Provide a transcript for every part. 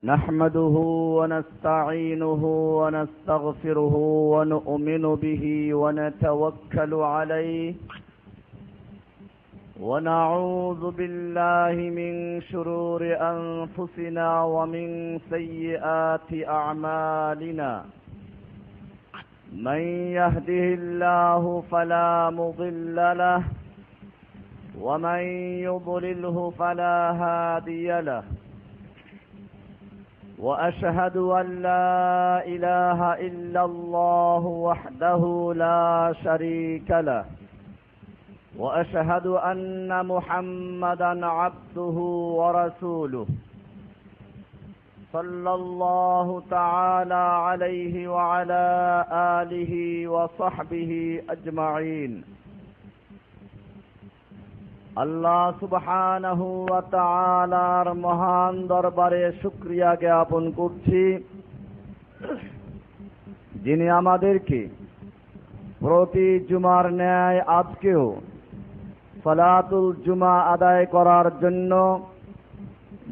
نحمده ونستعينه ونستغفره ونؤمن به ونتوكل عليه ونعوذ بالله من شرور أنفسنا ومن سيئات أعمالنا من يهده الله فلا مضل له ومن يضلله فلا هادي له وأشهد أن لا إله إلا الله وحده لا شريك له وأشهد أن محمدا عبده ورسوله صلى الله تعالى عليه وعلى آله وصحبه أجمعين আল্লাহ সুবহানাহু ওয়া তাআলার মহান দরবারে শুকরিয়া জ্ঞাপন করছি, যিনি আমাদেরকে প্রতি জুমার ন্যায় আজকেও সালাতুল জুমা আদায় করার জন্য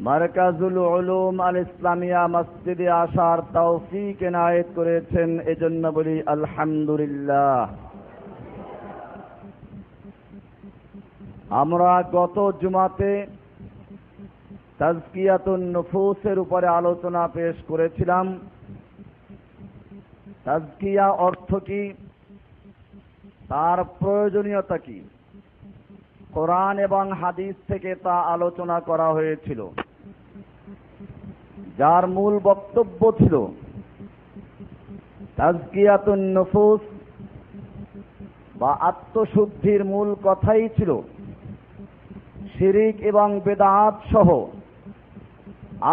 মারকাজুল উলুম আল ইসলামিয়া মসজিদে আসার তৌফিক এনায়েত করেছেন। এজন্য বলি আলহামদুলিল্লাহ। আমরা গত জুমাতে তাজকিয়াতুন নুফুসের উপরে আলোচনা পেশ করেছিলাম। তাজকিয়া অর্থ কি, তার প্রয়োজনীয়তা কি, কোরআন এবং হাদিস থেকে তা আলোচনা করা হয়েছিল, যার মূল বক্তব্য ছিল তাজকিয়াতুন নুফুস বা আত্মশুদ্ধির মূল কথাই ছিল শিরিক এবং বেদাত সহ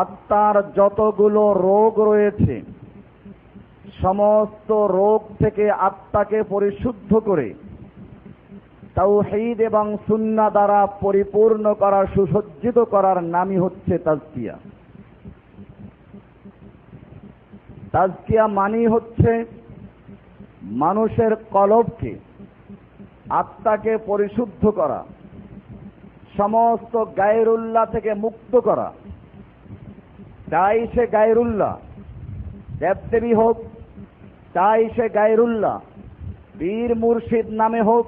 আত্মার যতগুলো রোগ রয়েছে সমস্ত রোগ থেকে আত্মাকে পরিশুদ্ধ করে তাওহীদ এবং সুন্নাহ দ্বারা পরিপূর্ণ করা, সুসজ্জিত করার নামই হচ্ছে তাজকিয়া। তাজকিয়া মানেই হচ্ছে মানুষের কলবকে, আত্মাকে পরিশুদ্ধ করা, সমস্ত গায়রুল্লাহ থেকে মুক্ত করা। চাই সে গায়রুল্লাহ দেবদেবী হোক, চাই সে গায়রুল্লাহ পীর মুর্শিদ নামে হোক,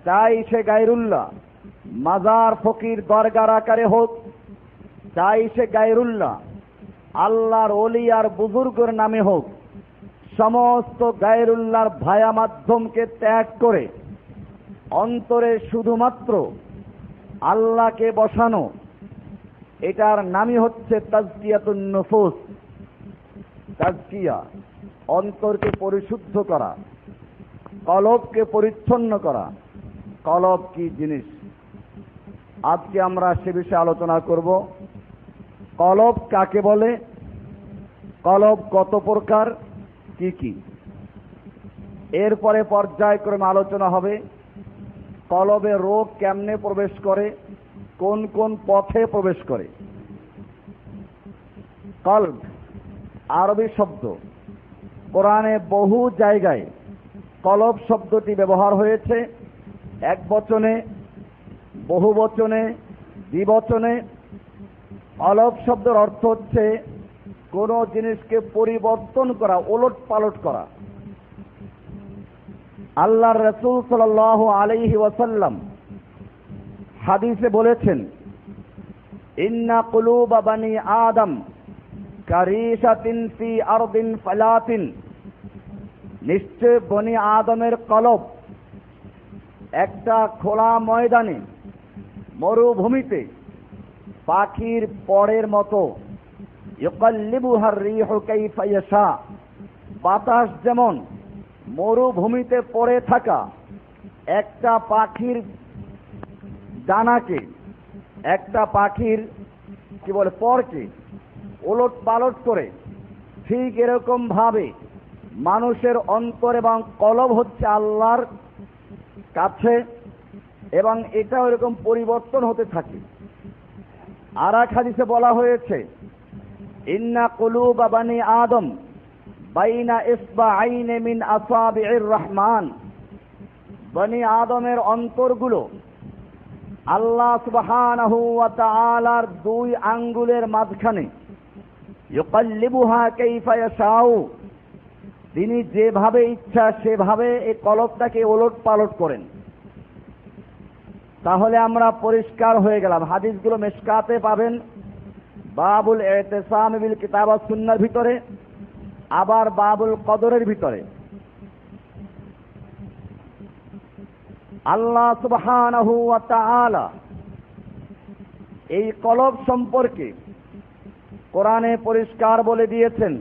চাই সে গায়রুল্লাহ মাজার ফকির দরগার আকারে হোক, চাই সে গায়রুল্লাহ আল্লাহর ওলি আর বুজুর্গের নামে হোক, সমস্ত গায়রুল্লাহর ভায়া মাধ্যমকে ত্যাগ করে অন্তরে শুধুমাত্র আল্লাহকে বসানো, এটার নামই হচ্ছে তাজকিয়াতুন নুফুস। তাজকিয়া অন্তরকে পরিশুদ্ধ করা, কলবকে পরিচ্ছন্ন করা। কলব কি জিনিস, আজকে আমরা সে বিষয়ে আলোচনা করব। কলব কাকে বলে, কলব কত প্রকার, কি কি, এরপরে পর্যায়ক্রমে আলোচনা হবে কলবে রোগ কেমনে প্রবেশ করে, কোন কোন পথে প্রবেশ করে। কলব আরবি শব্দ, কোরআনে বহু জায়গায় কলব শব্দটি ব্যবহার হয়েছে, এক বচনে, বহু বচনে, দ্বিবচনে। কলব শব্দের অর্থ হচ্ছে কোনো জিনিসকে পরিবর্তন করা, ওলট পালট করা। আল্লাহর রাসূল সাল্লাল্লাহু আলাইহি ওয়াসাল্লাম হাদিসে বলেছেন, ইন্না কুলুবা বানি আদম কারিশাতিন ফি আরদিন ফালাতিন, নিশ্চয় বনি আদমের কলব একটা খোলা ময়দানে, মরুভূমিতে পাখির পরের মতো। ইউকাল্লিবুহার রিহু কাইফা ইয়াশা, বাতাস যেমন মরুভূমিতে পড়ে থাকা একটা পাখির ডানাকে, একটা পাখির কি বলে পরকে ওলট পালট করে, ঠিক এরকম ভাবে মানুষের অন্তর এবং কলব হচ্ছে আল্লাহর কাছে, এবং এটা এরকম পরিবর্তন হতে থাকে। আর এক হাদিসে বলা হয়েছে, ইন্না কুলুবা বানি আদম বাইনা ইসবাআইনি মিন আসাবিইর রহমান, বনি আদমের অন্তরগুলো আল্লাহ সুবহানাহু ওয়া তাআলার দুই আঙ্গুলের মাঝখানে ইউকাল্লিবুহা কাইফা ইয়াশাউ, তিনি যেভাবে ইচ্ছা সেভাবে এই কলবটাকে ওলট পালট করেন। তাহলে আমরা পরিষ্কার হয়ে গেলাম। হাদিসগুলো মিশকাতে পাবেন, বাবুল ইতিসাম বিল কিতাব ওয়াস সুন্নাহর ভিতরে, আবার বাবুল কদরের ভিতরে। আল্লাহ সুবহানাহু ওয়া তাআলা এই কলব সম্পর্কে কোরআনে পরিষ্কার বলে দিয়েছেন,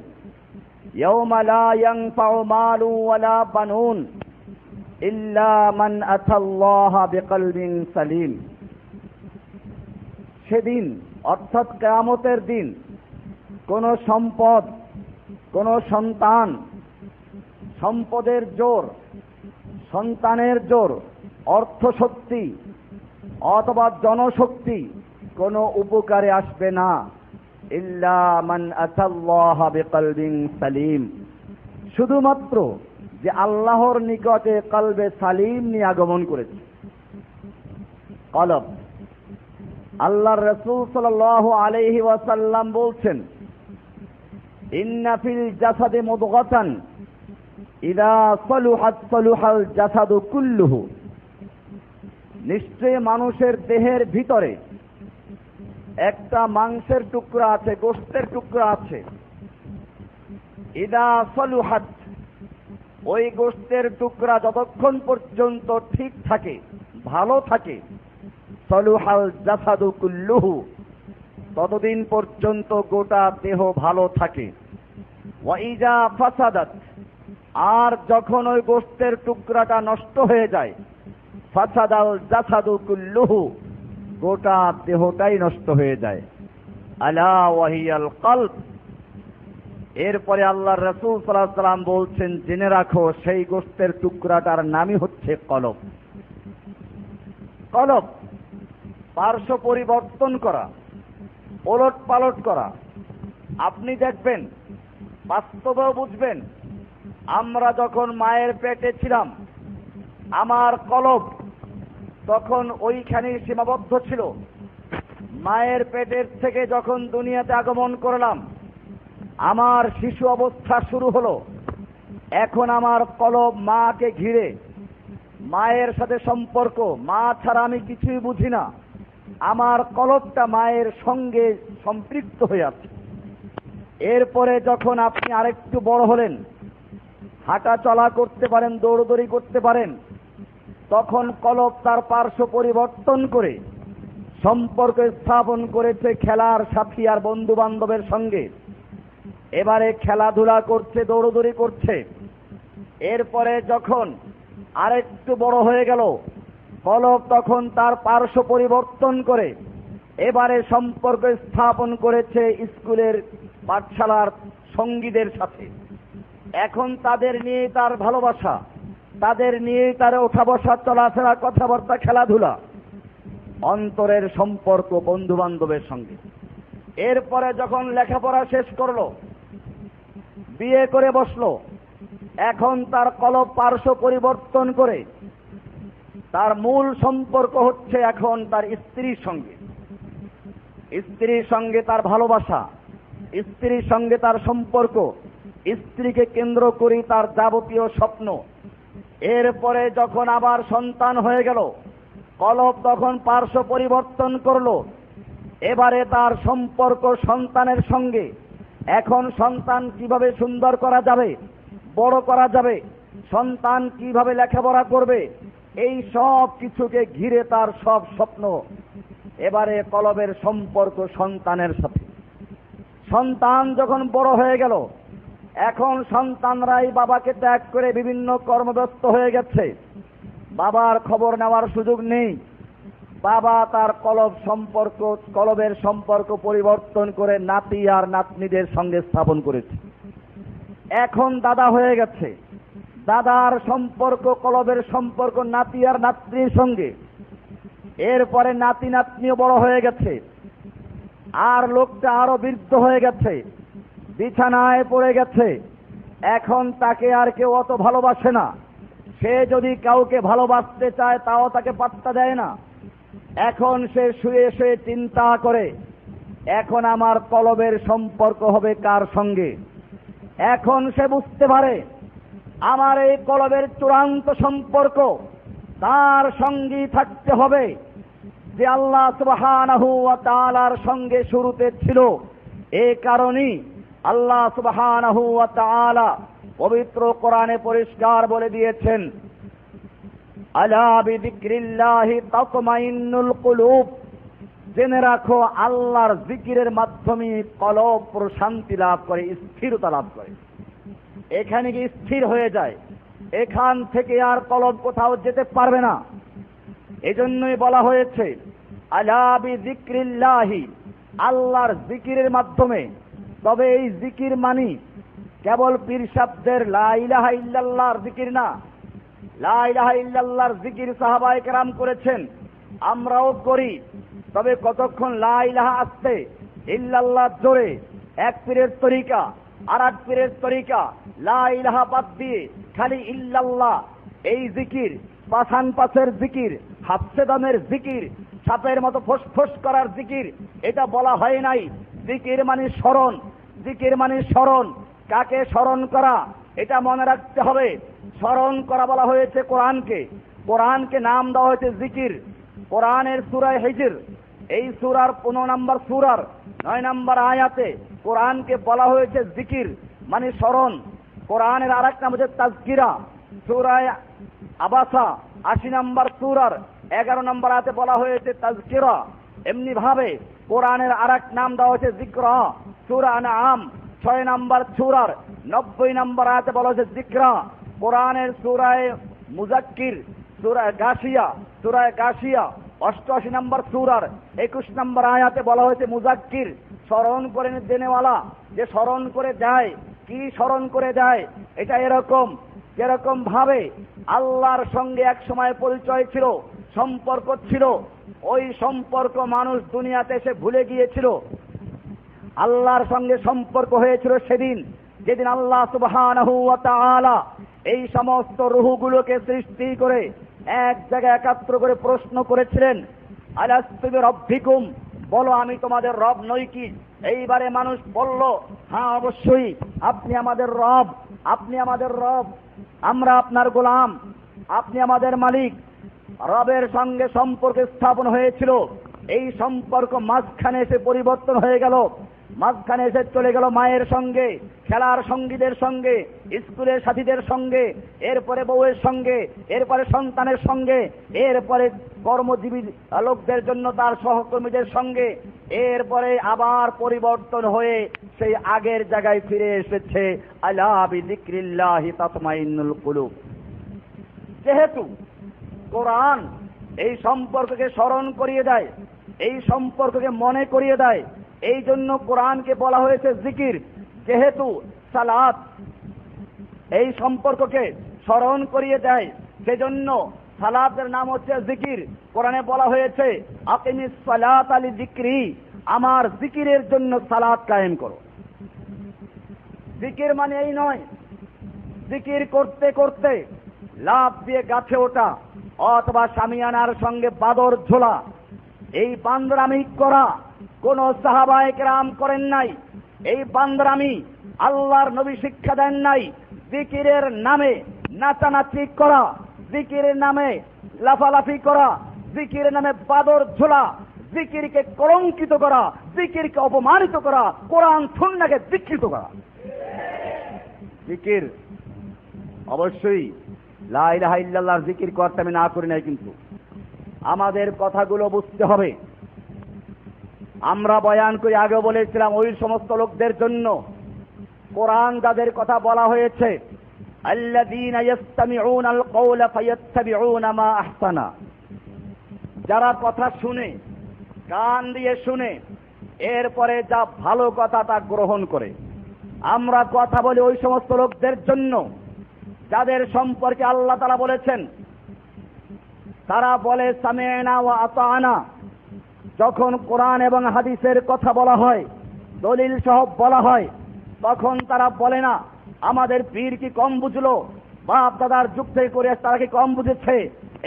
ইয়াউমা লা ইয়ানফাউ মালু ওয়ালা বানুন ইল্লা মান আতাল্লাহা বিকলবিন সালিম। সেদিন অর্থাৎ কিয়ামতের দিন কোন সম্পদ, কোন সন্তান, সম্পদের জোর, সন্তানের জোর, অর্থশক্তি অথবা জনশক্তি কোনো উপকারে আসবে না, ইল্লা মান আতাল্লাহা বিকলবিন সালিম, শুধুমাত্র যে আল্লাহর নিকটে কলবে সালিম নিয়ে আগমন করেছে। কলব, আল্লাহর রাসূল সাল্লাল্লাহু আলাইহি ওয়াসাল্লাম বলছেন, ইন্না ফিল জাসাদি মুদগাতান ইযা সালুহাত সালুহাল জাসাদু কুল্লুহু, নিশ্চয় মানুষের দেহের ভিতরে একটা মাংসের টুকরা আছে, গোশতের টুকরা আছে। ইযা সালুহাত, ওই গোশতের টুকরা যতক্ষণ পর্যন্ত ঠিক থাকে, ভালো থাকে, সালুহাল জাসাদু কুল্লুহু, ততদিন পর্যন্ত গোটা দেহ ভালো থাকে। ওয়া ইযা ফাসাদাত, আর যখন ওই গোশতের টুকরাটা নষ্ট হয়ে যায়, ফাসাদাল জাসাদু কুল্লুহু, গোটা দেহটাই নষ্ট হয়ে যায়। আলা ওয়াহিয়াল কলব, এরপরে আল্লাহর রাসূল সাল্লাল্লাহু আলাইহি ওয়াসাল্লাম বলছেন, জেনে রাখো সেই গোশতের টুকরাটার নামই হচ্ছে কলব। কলব পার্শ্ব পরিবর্তন করা, ওলট পালট করা। আপনি দেখবেন, বাস্তবেও বুঝবেন, আমরা যখন মায়ের পেটে ছিলাম, আমার কলব তখন ওইখানেই সীমাবদ্ধ ছিল। মায়ের পেটের থেকে যখন দুনিয়াতে আগমন করলাম, আমার শিশু অবস্থা শুরু হলো। এখন আমার কলব মাকে ঘিরে, মায়ের সাথে সম্পর্ক, মা ছাড়া আমি কিছুই বুঝি না। আমার কলবটা মায়ের সঙ্গে সম্পৃক্ত হয়ে আছে। এরপরে যখন আপনি আরেকটু বড় হলেন, হাঁটা চলা করতে পারেন, দৌড়দৌড়ি করতে পারেন, তখন কলব তার পার্শ্ব পরিবর্তন করে সম্পর্ক স্থাপন করেছে খেলার সাথী আর বন্ধু বান্ধবের সঙ্গে। এবারে খেলাধুলা করছে, দৌড়দৌড়ি করছে। এরপরে যখন আরেকটু বড় হয়ে গেল, কলব তখন তার পার্শ্ব পরিবর্তন করে এবারে সম্পর্ক স্থাপন করেছে স্কুলের, পাঠশালার সঙ্গীদের সাথে। এখন তাদের নিয়ে তার ভালোবাসা, তাদের নিয়ে তার ওঠা বসা, চলাফেরা, কথাবার্তা, খেলাধুলা, অন্তরের সম্পর্ক বন্ধু বান্ধবের সঙ্গে। এরপরে যখন লেখাপড়া শেষ করলো, বিয়ে করে বসলো, এখন তার কলব পার্শ্ব পরিবর্তন করে তার মূল সম্পর্ক হচ্ছে এখন তার স্ত্রীর সঙ্গে। স্ত্রীর সঙ্গে তার ভালোবাসা, স্ত্রীর সঙ্গে তার সম্পর্ক, স্ত্রীকে কেন্দ্র করেই তার যাবতীয় স্বপ্ন। এরপরে যখন আবার সন্তান হয়ে গেল, কলব তখন পার্শ্ব পরিবর্তন করলো। এবারে তার সম্পর্ক সন্তানের সঙ্গে। এখন সন্তান কিভাবে সুন্দর করা যাবে, বড় করা যাবে, সন্তান কিভাবে লেখাপড়া করবে, এই সব কিছুকে ঘিরে তার সব স্বপ্ন। এবারে কলবের সম্পর্ক সন্তানের সাথে। সন্তান যখন বড় হয়ে গেল, এখন সন্তানরাই বাবাকে ত্যাগ করে বিভিন্ন কর্মব্যস্ত হয়ে গেছে। বাবার খবর নেওয়ার সুযোগ নেই। বাবা তার কলবের সম্পর্ক পরিবর্তন করে নাতি আর নাতনিদের সঙ্গে স্থাপন করেছে। এখন দাদা হয়ে গেছে, দাদার সম্পর্ক, কলবের সম্পর্ক নাতি আর নাতনির সঙ্গে। এরপরে নাতি নাতনিও বড় হয়ে গেছে, আর লোকটা আরো বৃদ্ধ হয়ে গেছে, বিছানায় পড়ে গেছে। এখন তাকে আর কেউ অত ভালোবাসে না। সে যদি কাউকে ভালোবাসতে চায়, তাও তাকে পাত্তা দেয় না। এখন সে শুয়ে শুয়ে চিন্তা করে এখন আমার কলবের সম্পর্ক হবে কার সঙ্গে? এখন সে বুঝতে পারে আমার এই কলবের চূড়ান্ত সম্পর্ক তার সঙ্গেই থাকতে হবে যে আল্লাহ সুবহানাহু ওয়া তাআলার সঙ্গে শুরুতে ছিল। এই কারণেই আল্লাহ সুবহানাহু ওয়া তাআলা পবিত্র কোরআনে পরিষ্কার বলে দিয়েছেন, আলা বিযিকরিল্লাহি তাতমাইন্নুল কুলুব, জেনে রাখো আল্লাহর জিকিরের মাধ্যমে কলব প্রশান্তি লাভ করে, স্থিরতা লাভ করে। এখানে গিয়ে স্থির হয়ে যায়, এখান থেকে আর কলব কোথাও যেতে পারবে না। এজন্যই বলা হয়েছে আলা বিযিকরিল্লাহি, আল্লাহর জিকিরের মাধ্যমে। তবে এই জিকির মানি কেবল পীর সাহেবদের লা ইলাহা ইল্লাল্লাহর জিকির না। লা ইলাহা ইল্লাল্লাহর জিকির সাহাবায়ে কেরাম করেছেন, আমরাও করি। তবে কতক্ষণ লা ইলাহা আসতে ইল্লাল্লাহ জোরে এক পীরের তরিকা, আর এক পীরের তরিকা লা ইলাহা বাদ দিয়ে খালি ইল্লাল্লাহ, এই জিকির পাছান পাছের জিকির, হাফসে দমের জিকির, সাপের মতো ফোসফোস করার জিকির, এটা বলা হয় নাই। জিকির মানে স্মরণ, জিকির মানে স্মরণ। কাকে স্মরণ করা এটা মনে রাখতে হবে। স্মরণ করা বলা হয়েছে কোরআনকে, কোরআনকে নাম দেওয়া হয়েছে জিকির। কোরআনের সূরা হিজর, এই সূরার 15 নম্বর সূরার 9 নম্বর আয়াতে কোরআনকে বলা হয়েছে জিকির মানে স্মরণ। কোরআনের আরেক নাম হচ্ছে তাজকিরা, সূরা আবাসা 80 নম্বর সূরার 11 নম্বর আয়াতে বলা হয়েছে তাজকিরা। এমনি ভাবে কোরআনের আরেক নাম দেওয়া হয়েছে যিকরা, সূরা আনআম 6 নম্বর সূরার 90 নম্বর আয়াতে বলা হয়েছে যিকরা। কোরআনের সূরায়ে মুজাক্কির, সূরা গাশিয়া, সূরা গাশিয়া 88 নম্বর সূরার 21 নম্বর আয়াতে বলা হয়েছে মুজাক্কির, স্মরণ করে দেনেওয়ালা। যে স্মরণ করে যায়, কি স্মরণ করে যায়? এটা এরকম যেরকম ভাবে আল্লাহর সঙ্গে এক সময় পরিচয় ছিল, সম্পর্ক ছিল, ওই সম্পর্ক মানুষ দুনিয়াতে এসে ভুলে গিয়েছিল। আল্লাহর সঙ্গে সম্পর্ক হয়েছিল সেদিন যেদিন আল্লাহ সুবহানাহু ওয়া তাআলা এই সমস্ত রূহগুলোকে সৃষ্টি করে এক জায়গায় একাত্র করে প্রশ্ন করেছিলেন, আলাস্তু বিরাব্বিকুম, বলো আমি তোমাদের রব নই কি? এইবারে মানুষ বলল, হ্যাঁ অবশ্যই আপনি আমাদের রব, আপনি আমাদের রব, আমরা আপনার গোলাম, আপনি আমাদের মালিক। রবের সঙ্গে সম্পর্ক স্থাপন হয়েছিল। এই সম্পর্ক মাঝখানে এসে পরিবর্তন হয়ে গেল, মাঝখানে এসে চলে গেল মায়ের সঙ্গে, খেলার সঙ্গীদের সঙ্গে, স্কুলের সাথীদের সঙ্গে, এরপরে বউয়ের সঙ্গে, এরপরে সন্তানের সঙ্গে, এরপরে কর্মজীবী লোকদের জন্য তার সহকর্মীদের সঙ্গে, এরপরে আবার পরিবর্তন হয়ে সেই আগের জায়গায় ফিরে এসেছে। আলা বিযিকরিল্লাহি তাতমাইন্নুল কুলুব। যেহেতু কোরআন এই সম্পর্ককে স্মরণ করিয়ে দেয়, এই সম্পর্ককে মনে করিয়ে দেয়, এই জন্য কোরআনকে বলা হয়েছে জিকির। যেহেতু সালাত এই সম্পর্ককে স্মরণ করিয়ে দেয়, সেজন্য সালাতের নাম হচ্ছে জিকির। কোরআনে বলা হয়েছে আকিমিস সালাতা লিযিকরি, আমার জিকিরের জন্য সালাত কায়েম করো। জিকির মানে এই নয় জিকির করতে করতে লাফ দিয়ে গাছে ওঠা অথবা শামিয়ানার সঙ্গে বাদর ঝোলা, এই বান্দরামি করা কোন সাহাবায়ে কেরাম করেন নাই। এই বান্দরামি আল্লাহর নবী শিক্ষা দেন নাই। জিকিরের নামে নাচানাচি করা, জিকিরের নামে লাফালাফি করা, জিকিরের নামে বাদর ঝোলা, জিকিরকে কলঙ্কিত করা, জিকিরকে অপমানিত করা, কোরআন সুন্নাহকে বিকৃত করা। জিকির অবশ্যই লা ইলাহা ইল্লাল্লাহর জিকির করতে আমি না করি নাই, কিন্তু আমাদের কথাগুলো বুঝতে হবে। আমরা বয়ান করে আগে বলেছিলাম ওই সমস্ত লোকদের জন্য কোরআন যাদের কথা বলা হয়েছে, আল্লাযীনা ইসতামিউনাল কওলা ফায়াত্তাবিউনা মা আহসানা, যারা কথা শুনে, কান দিয়ে শুনে, এরপরে যা ভালো কথা তা গ্রহণ করে। আমরা কথা বলি ওই সমস্ত লোকদের জন্য যাদের সম্পর্কে আল্লাহ তাআলা বলেছেন, তারা বলে সামি'না ওয়া আতা'না। যখন কোরআন এবং হাদিসের কথা বলা হয়, দলিল সহ বলা হয়, তখন তারা বলে না আমাদের পীর কি কম বুঝলো, বাপ দাদার যুগ থেকে করে তারা কি কম বুঝেছে,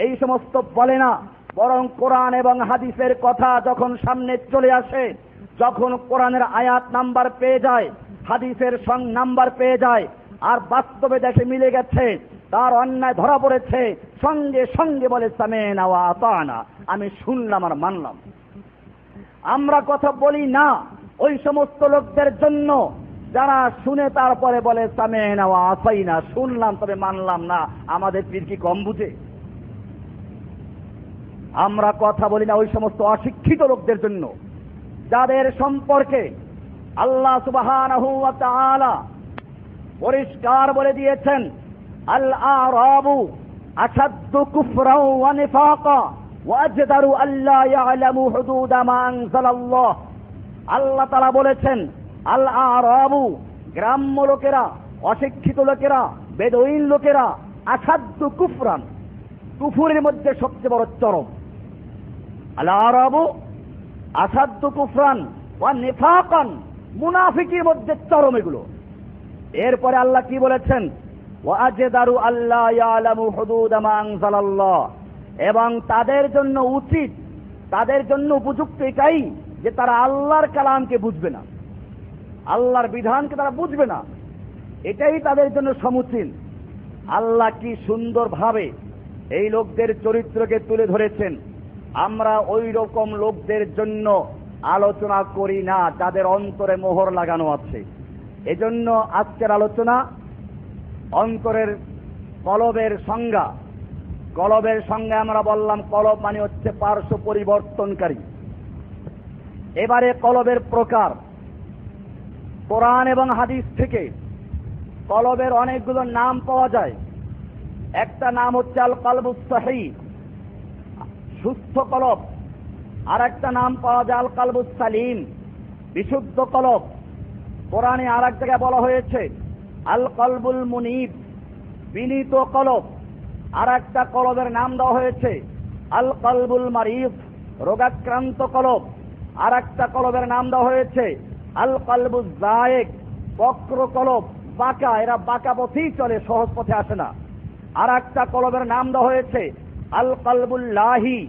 এই সমস্ত বলে না। বরং কোরআন এবং হাদিসের কথা যখন সামনে চলে আসে, যখন কোরআনের আয়াত নাম্বার পেয়ে যায়, হাদিসের নাম্বার পেয়ে যায়, আর বাস্তবে দেখে মিলে গেছে, তার অন্যায় ধরা পড়েছে, সঙ্গে সঙ্গে বলে সামি'না ওয়া আতা'না, আমি শুনলাম আর মানলাম। আমরা কথা বলি না ওই সমস্ত লোকদের জন্য যারা শুনে তারপরে বলে সামি'না ওয়া আতা'না, শুনলাম তবে মানলাম না, আমাদের পীর কি কম বুঝে? আমরা কথা বলি না ওই সমস্ত অশিক্ষিত লোকদের জন্য যাদের সম্পর্কে আল্লাহ সুবহানাহু ওয়া তাআলা পরিষ্কার বলে দিয়েছেন, আল আরাবু আশাদ্দু কুফরান ওয়া নিফাকা ওয়া আজদারু আল্লা ইয়ালামু হুদুদ মা আনজালাল্লাহ। আল্লাহ তাআলা বলেছেন, আল আরাবু, গ্রাম্য লোকেরা, অশিক্ষিত লোকেরা, বেদুইন লোকেরা, আশাদ্দু কুফরান, কুফরের মধ্যে সবচেয়ে বড় চরম। আল আরাবু আশাদ্দু কুফরান ওয়া নিফাকান, মুনাফিকের মধ্যে চরম এগুলো। এরপরে আল্লাহ কি বলেছেন, ওয়া আজদারু আল্লা ইয়ালামু হুদুদ মা আনজালাল্লাহ, এবং তাদের জন্য উচিত, তাদের জন্য উপযুক্ত এটাই যে তারা আল্লাহর কালামকে বুঝবে না, আল্লাহর বিধানকে তারা বুঝবে না, এটাই তাদের জন্য সমুচীন। আল্লাহ কি সুন্দরভাবে এই লোকদের চরিত্রকে তুলে ধরেছেন। আমরা ওই রকম লোকদের জন্য আলোচনা করি না যাদের অন্তরে মোহর লাগানো আছে। এজন্য আজকের আলোচনা অন্তরের কলবের সংজ্ঞা। কলবের সংজ্ঞা আমরা বললাম, কলব মানে হচ্ছে পার্শ্ব পরিবর্তনকারী। এবারে কলবের প্রকার। কোরআন এবং হাদিস থেকে কলবের অনেকগুলো নাম পাওয়া যায়। একটা নাম হচ্ছে আল কলবুস সহিহ, সুস্থ কলব। আর একটা নাম পাওয়া যায় আল কলবুস সালিম, বিশুদ্ধ কলব। কোরআনে আর এক জায়গায় বলা হয়েছে আল কলবুল মুনিব, বিনীত কলব। আর একটা কলবের নাম দেওয়া হয়েছে আল কলবুল মারিফ, রোগাক্রান্ত কলব। আর একটা কলবের নাম দেওয়া হয়েছে আল কলবুজ জায়েক, বক্র কলব, বাঁকা, এরা বাঁকা পথেই চলে, সহজ পথে আসে না। আর একটা কলবের নাম দেওয়া হয়েছে আল কলবুল লাহি,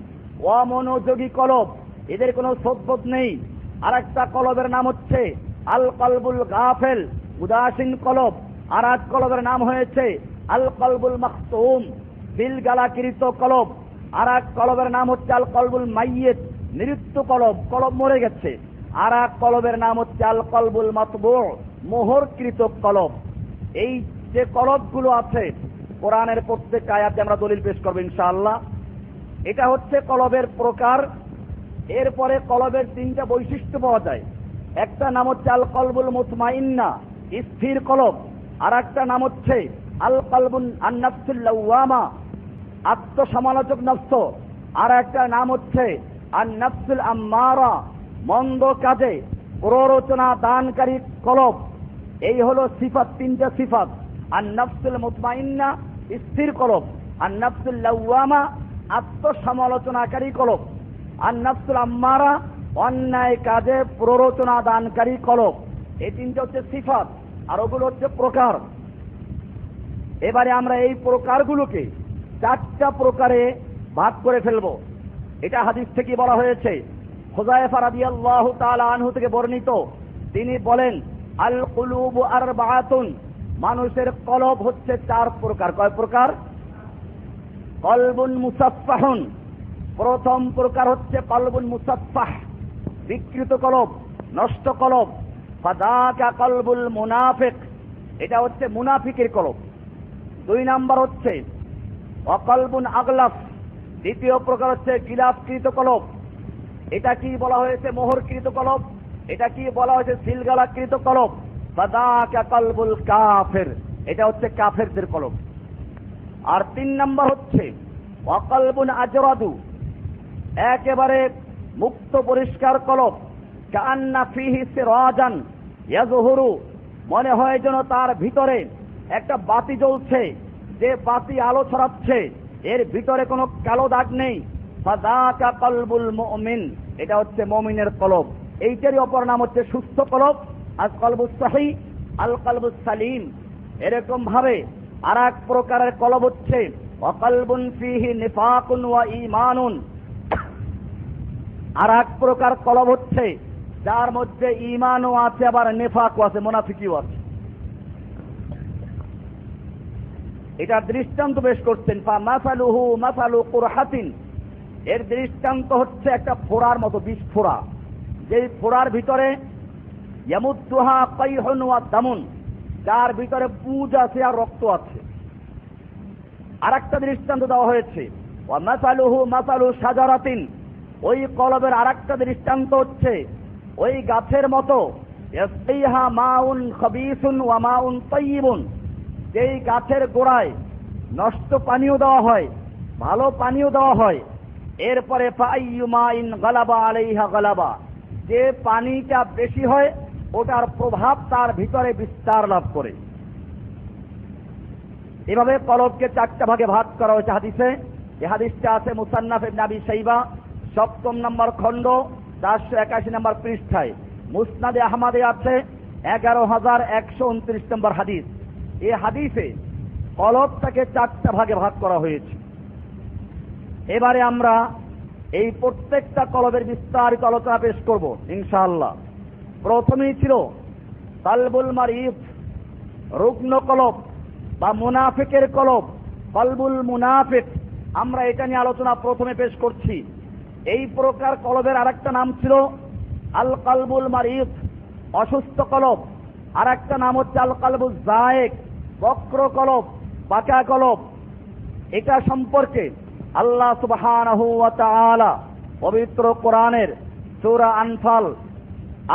অমনোযোগী কলব, এদের কোনো সদ্বোধ নেই। আর একটা কলবের নাম হচ্ছে আল কলবুল গাফেল, উদাসীন কলব। আর এক কলবের নাম হয়েছে আল কলবুল মাখতুম, দিল গালাকৃত কলব। আর এক কলবের নাম হচ্ছে আল কলবুল মাইয়িত, মৃত্যু কলব, কলব মরে গেছে। আর এক কলবের নাম হচ্ছে আল কলবুল মাতবু, মোহরকৃত কলব। এই যে কলবগুলো আছে কোরআনের প্রত্যেক আয়াতে আমরা দলিল পেশ করব ইনশাআল্লাহ। এটা হচ্ছে কলবের প্রকার। এরপরে কলবের তিনটা বৈশিষ্ট্য পাওয়া যায়। একটা নাম হচ্ছে আল কলবুল মুতমাইন্না, স্থির কলব। আর একটা নাম হচ্ছে আল কলবুন আন-নাফসুল লাওয়ামা, আত্মসমালোচক নফস। আর একটা নাম হচ্ছে আন-নাফসুল আম্মারা, মন্দ কাজে প্ররোচনা দানকারী কলব। এই হলো সিফাত, তিনটা সিফাত। আন-নাফসুল মুতমাইন্না, স্থির কলব। আন-নাফসুল লাওয়ামা, আত্মসমালোচনাকারী কলব। আন-নাফসুল আম্মারা, অন্যায় কাজে প্ররোচনা দানকারী কলব। এই তিনটা হচ্ছে সিফাত, আর ওগুলো হচ্ছে প্রকার। এবারে আমরা এই প্রকারগুলোকে চারটা প্রকারে ভাগ করে ফেলব। এটা হাদিস থেকে বলা হয়েছে। হুযায়ফা রাদিয়াল্লাহু তাআলা আনহু থেকে বর্ণিত, তিনি বলেন, আল কুলুবু আরবাআতুন, মানুষের কলব হচ্ছে চার প্রকার। কয় প্রকার? কলবুন মুসাফফাহুন, প্রথম প্রকার হচ্ছে কলবুন মুসাফফাহ, বিকৃত কলব, নষ্ট কলব। ফাযাকা কলবুল মুনাফিক, এটা হচ্ছে মুনাফিকের কলব। দুই নাম্বার হচ্ছে অকলবুন আগলাফ, দ্বিতীয় প্রকার হচ্ছে গিলাফকৃত কলব। এটা কি বলা হয়েছে? মোহরকৃত কলব। এটা কি বলা হয়েছে? সিলগালাকৃত কলব। ফাযাকা কলবুল কাফির, এটা হচ্ছে কাফেরদের কলব। আর তিন নাম্বার হচ্ছে অকলবুন আজরাদু, একেবারে মুক্ত পরিষ্কার কলব। কান্না ফিহি সিরাজান ইয়াজহুরু, মনে হয় যেন তার ভিতরে একটা বাতি জ্বলছে, যে বাতি আলো ছড়াচ্ছে, এর ভিতরে কোনো কালো দাগ নেই। ফাযাকা কলবুল মুমিন, এটা হচ্ছে মুমিনের কলব। এইটারই অপর নাম হচ্ছে সুস্থ কলব, আল কলবুস সহিহ, আল কলবুস সালিম। এরকম ভাবে আর এক প্রকারের কলব হচ্ছে ওয়াকলবুন ফিহি নিফাকুন ওয়া ঈমানুন। আর এক প্রকার কলব হচ্ছে যার মধ্যে ঈমানও আছে আবার নেফাকও আছে, মুনাফিকিও আছে। এটার দৃষ্টান্ত পেশ করছেন, ফামাসালুহু মাসালু কুরহাতিন, এর দৃষ্টান্ত হচ্ছে একটা ফোড়ার মতো, বিষ ফোড়া, যেই ফোড়ার ভিতরে ইয়ামুদ্দুহা কাইহুন ওয়া দামুন, যার ভিতরে পুঁজ আছে আর রক্ত আছে। আর একটা দৃষ্টান্ত দেওয়া হয়েছে, ওয়া মাসালুহু মাসালু শাজারাতিন, ওই কলবের আর একটা দৃষ্টান্ত হচ্ছে ওই গাছের মতো, ইয়াসকিহা মাউন খাবিসুন ওয়া মাউন তাইয়িবুন, যেই গাছের গোড়ায় নষ্ট পানিও দেওয়া হয়, ভালো পানিও দেওয়া হয়। এরপরে ফাআইয়ুমাইন গালাবা আলাইহা গালাবা, যে পানিটা বেশি হয় ওটার প্রভাব তার ভিতরে বিস্তার লাভ করে। এভাবে কলবকে চারটা ভাগে ভাগ করা হয়েছে হাদিসে। এই হাদিসটা আছে মুসান্নাফ ইবনে আবি শাইবা 7 নম্বর খণ্ড 481 নম্বর পৃষ্ঠায়, মুসনাদে আহমদে আছে 11,129 নম্বর হাদিস। এই হাদিসে কলবটাকে চারটা ভাগে ভাগ করা হয়েছে। এবারে আমরা এই প্রত্যেকটা কলবের বিস্তারিত আলোচনা পেশ করব ইনশাআল্লাহ। প্রথমেই ছিল কলবুল মারিদ, রুগ্ন কলব বা মুনাফিকের কলব, কলবুল মুনাফিক। আমরা এটা নিয়ে আলোচনা প্রথমে পেশ করছি। এই প্রকার কলবের আরেকটা নাম ছিল আল কলবুল মারিদ, অসুস্থ কলব। আর একটা নাম হচ্ছে আল কলবুল জায়েক, বক্র কলব, বাঁকা কলব। এটা সম্পর্কে আল্লাহ সুবহানাহু ওয়া তাআলা পবিত্র কোরআনের সূরা আনফাল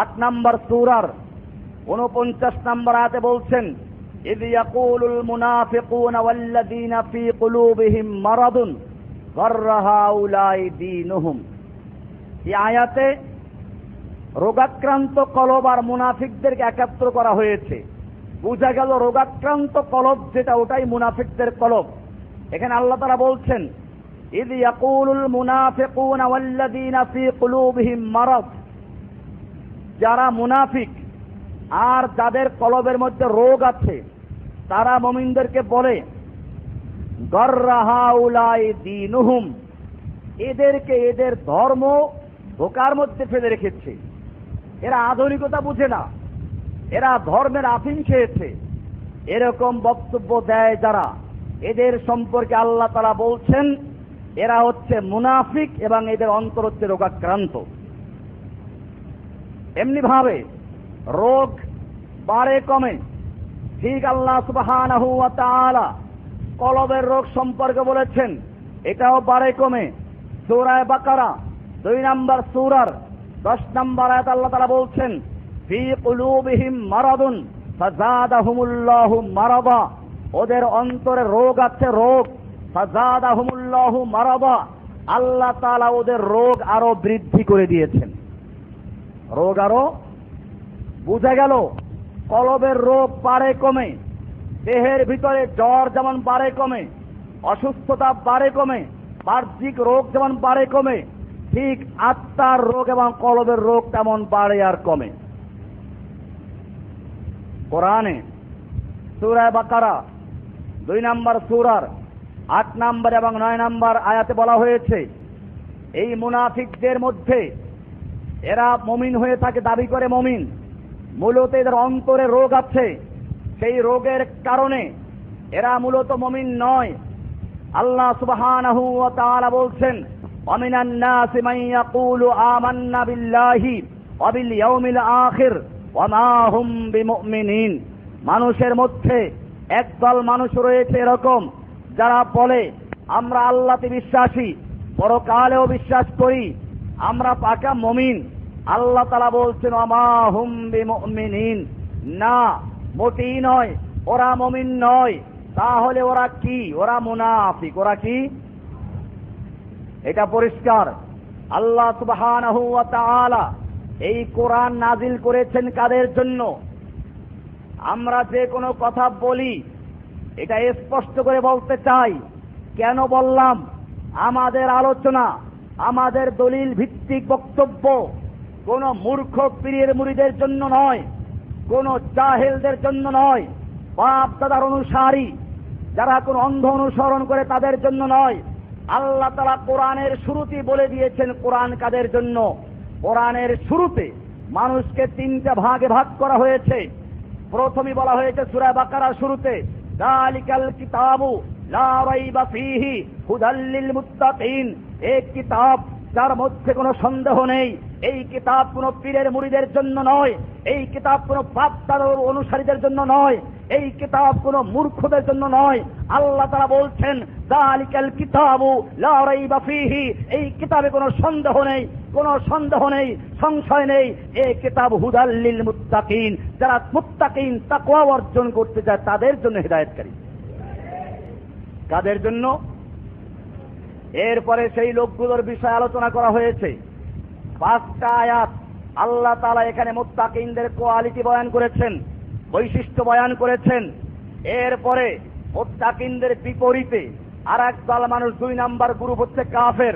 8 নম্বর সূরার 49 নম্বর আয়াতে বলছেন, ইয ইয়াকুলুল মুনাফিকুনা ওয়াল্লাযীনা ফী কুলুবিহিম মারাদুন গাররা হাউলাই দীনুহুম। এই আয়াতে রোগাক্রান্ত কলব আর মুনাফিকদেরকে একাত্র করা হয়েছে। বোঝা গেল রোগাক্রান্ত কলব যেটা, ওটাই মুনাফিকদের কলব। এখানে আল্লাহ তাআলা বলছেন, ইয ইয়াকুলুল মুনাফিকুনা ওয়াল্লাযীনা ফী কুলুবিহিম মারাদ, যারা মুনাফিক আর যাদের কলবের মধ্যে রোগ আছে তারা মুমিনদেরকে বলে, গাররা হাউলাই দীনুহুম, এদেরকে এদের ধর্ম ধোঁকার মধ্যে ফেলে রেখেছে। এরা আধুনিকতা বুঝে না, এরা ধর্মের আফিম খেয়েছে, এরকম বক্তব্য দেয় যারা, এদের সম্পর্কে আল্লাহ তাআলা বলছেন এরা হচ্ছে মুনাফিক এবং এদের অন্তর হচ্ছে রোগাক্রান্ত। এমনি ভাবে রোগ বাড়ে কমে, ঠিক আল্লাহ সুবহানাহু ওয়া তাআলা কলবের রোগ সম্পর্কে বলেছেন, এটাও বাড়ে কমে। সূরা বাকারা 2 নম্বর সূরার 10 নম্বর আয়াত আল্লাহ তাআলা বলছেন, ফী কুলুবিহিম মারাদুন ফাযাদাহুমুল্লাহু মারাদা, ওদের অন্তরে রোগ আছে, রোগ। ফাযাদাহুমুল্লাহু মারাদা, আল্লাহ তাআলা ওদের রোগ আরো বৃদ্ধি করে দিয়েছেন। রোগ আরো, বুঝা গেল কলবের রোগ বাড়ে কমে। দেহের ভিতরে জ্বর যেমন বাড়ে কমে, অসুস্থতা বাড়ে কমে, বাহ্যিক রোগ যেমন বাড়ে কমে, ঠিক আত্মার রোগ এবং কলবের রোগ তেমন বাড়ে আর কমে। কোরআনে সূরা বাকারা 2 নম্বর সূরার 8 নম্বর এবং 9 নম্বর আয়াতে বলা হয়েছে, এই মুনাফিকদের মধ্যে এরা মুমিন হয়ে থাকে, দাবি করে মুমিন, মূলত এদের অন্তরে রোগ আছে। সেই রোগের কারণে এরা মূলত মুমিন নয়। আল্লাহ সুবহানাহু ওয়া তাআলা বলছেন, ওয়ামিনান নাসি মান ইয়াকুলু আমান্না বিল্লাহি ওয়া বিল ইয়াউমিল আখির ওয়া মা হুম বিমুমিনিন। মানুষের মধ্যে একদল মানুষ রয়েছে এরকম যারা বলে আমরা আল্লাহতে বিশ্বাসী, পরকালেও বিশ্বাস করি, আমরা পাকা মুমিন। আল্লাহ তাআলা বলছেন, ওয়া মা হুম বিমুমিনিন, না মোটেই নয়, ওরা মুমিন নয়। তাহলে ওরা কি? ওরা মুনাফিক। ওরা কি? এটা পরিষ্কার। আল্লাহ সুবহানাহু ওয়া তাআলা এই কোরআন নাজিল করেছেন কাদের জন্য? আমরা যে কোনো কথা বলি এটা স্পষ্ট করে বলতে চাই। কেন বললাম? আমাদের আলোচনা, আমাদের দলিল ভিত্তিক বক্তব্য কোন মূর্খ পীরের মুরিদের জন্য নয়, কোন জাহেলদের জন্য নয়, বাপ দাদার অনুসারী যারা কোন অন্ধ অনুসরণ করে তাদের জন্য নয়। আল্লাহ তাআলা কোরআনের শুরুতেই বলে দিয়েছেন কোরআন কাদের জন্য। কোরআনের শুরুতে মানুষকে তিনটা ভাগে ভাগ করা হয়েছে। প্রথমেই বলা হয়েছে সূরা বাকারার শুরুতে, যালিকাল কিতাবু লা রাইবা ফীহি হুদাল লিল মুত্তাকিন, এই কিতাব যার মধ্যে কোনো সন্দেহ নেই, এই কিতাব কোনো পীরের মুরিদের জন্য নয়, এই কিতাব কোনো প্রাপ্তার অনুসারীদের জন্য নয়, এই কিতাব কোনো মূর্খদের জন্য নয়। আল্লাহ তাআলা বলছেন যালিকাল কিতাবু লা রাইবা ফীহি, এই কিতাবে কোনো সন্দেহ নেই, কোনো সন্দেহ নেই, সংশয় নেই। এই কিতাব হুদাল লিল মুত্তাকিন, যারা মুত্তাকিন তাকওয়া অর্জন করতে চায় তাদের জন্য হেদায়েতকারী। কাদের জন্য? এরপরে সেই লোকগুলোর বিষয়ে আলোচনা করা হয়েছে। 5টা আয়াত আল্লাহ তাআলা এখানে মুত্তাকিনদের কোয়ালিটি বয়ান করেছেন, বৈশিষ্ট্য বয়ান করেছেন। এরপরে মুত্তাকিনদের বিপরীতে আর এক দল মানুষ, 2 নাম্বার গ্রুপ হচ্ছে কাফের।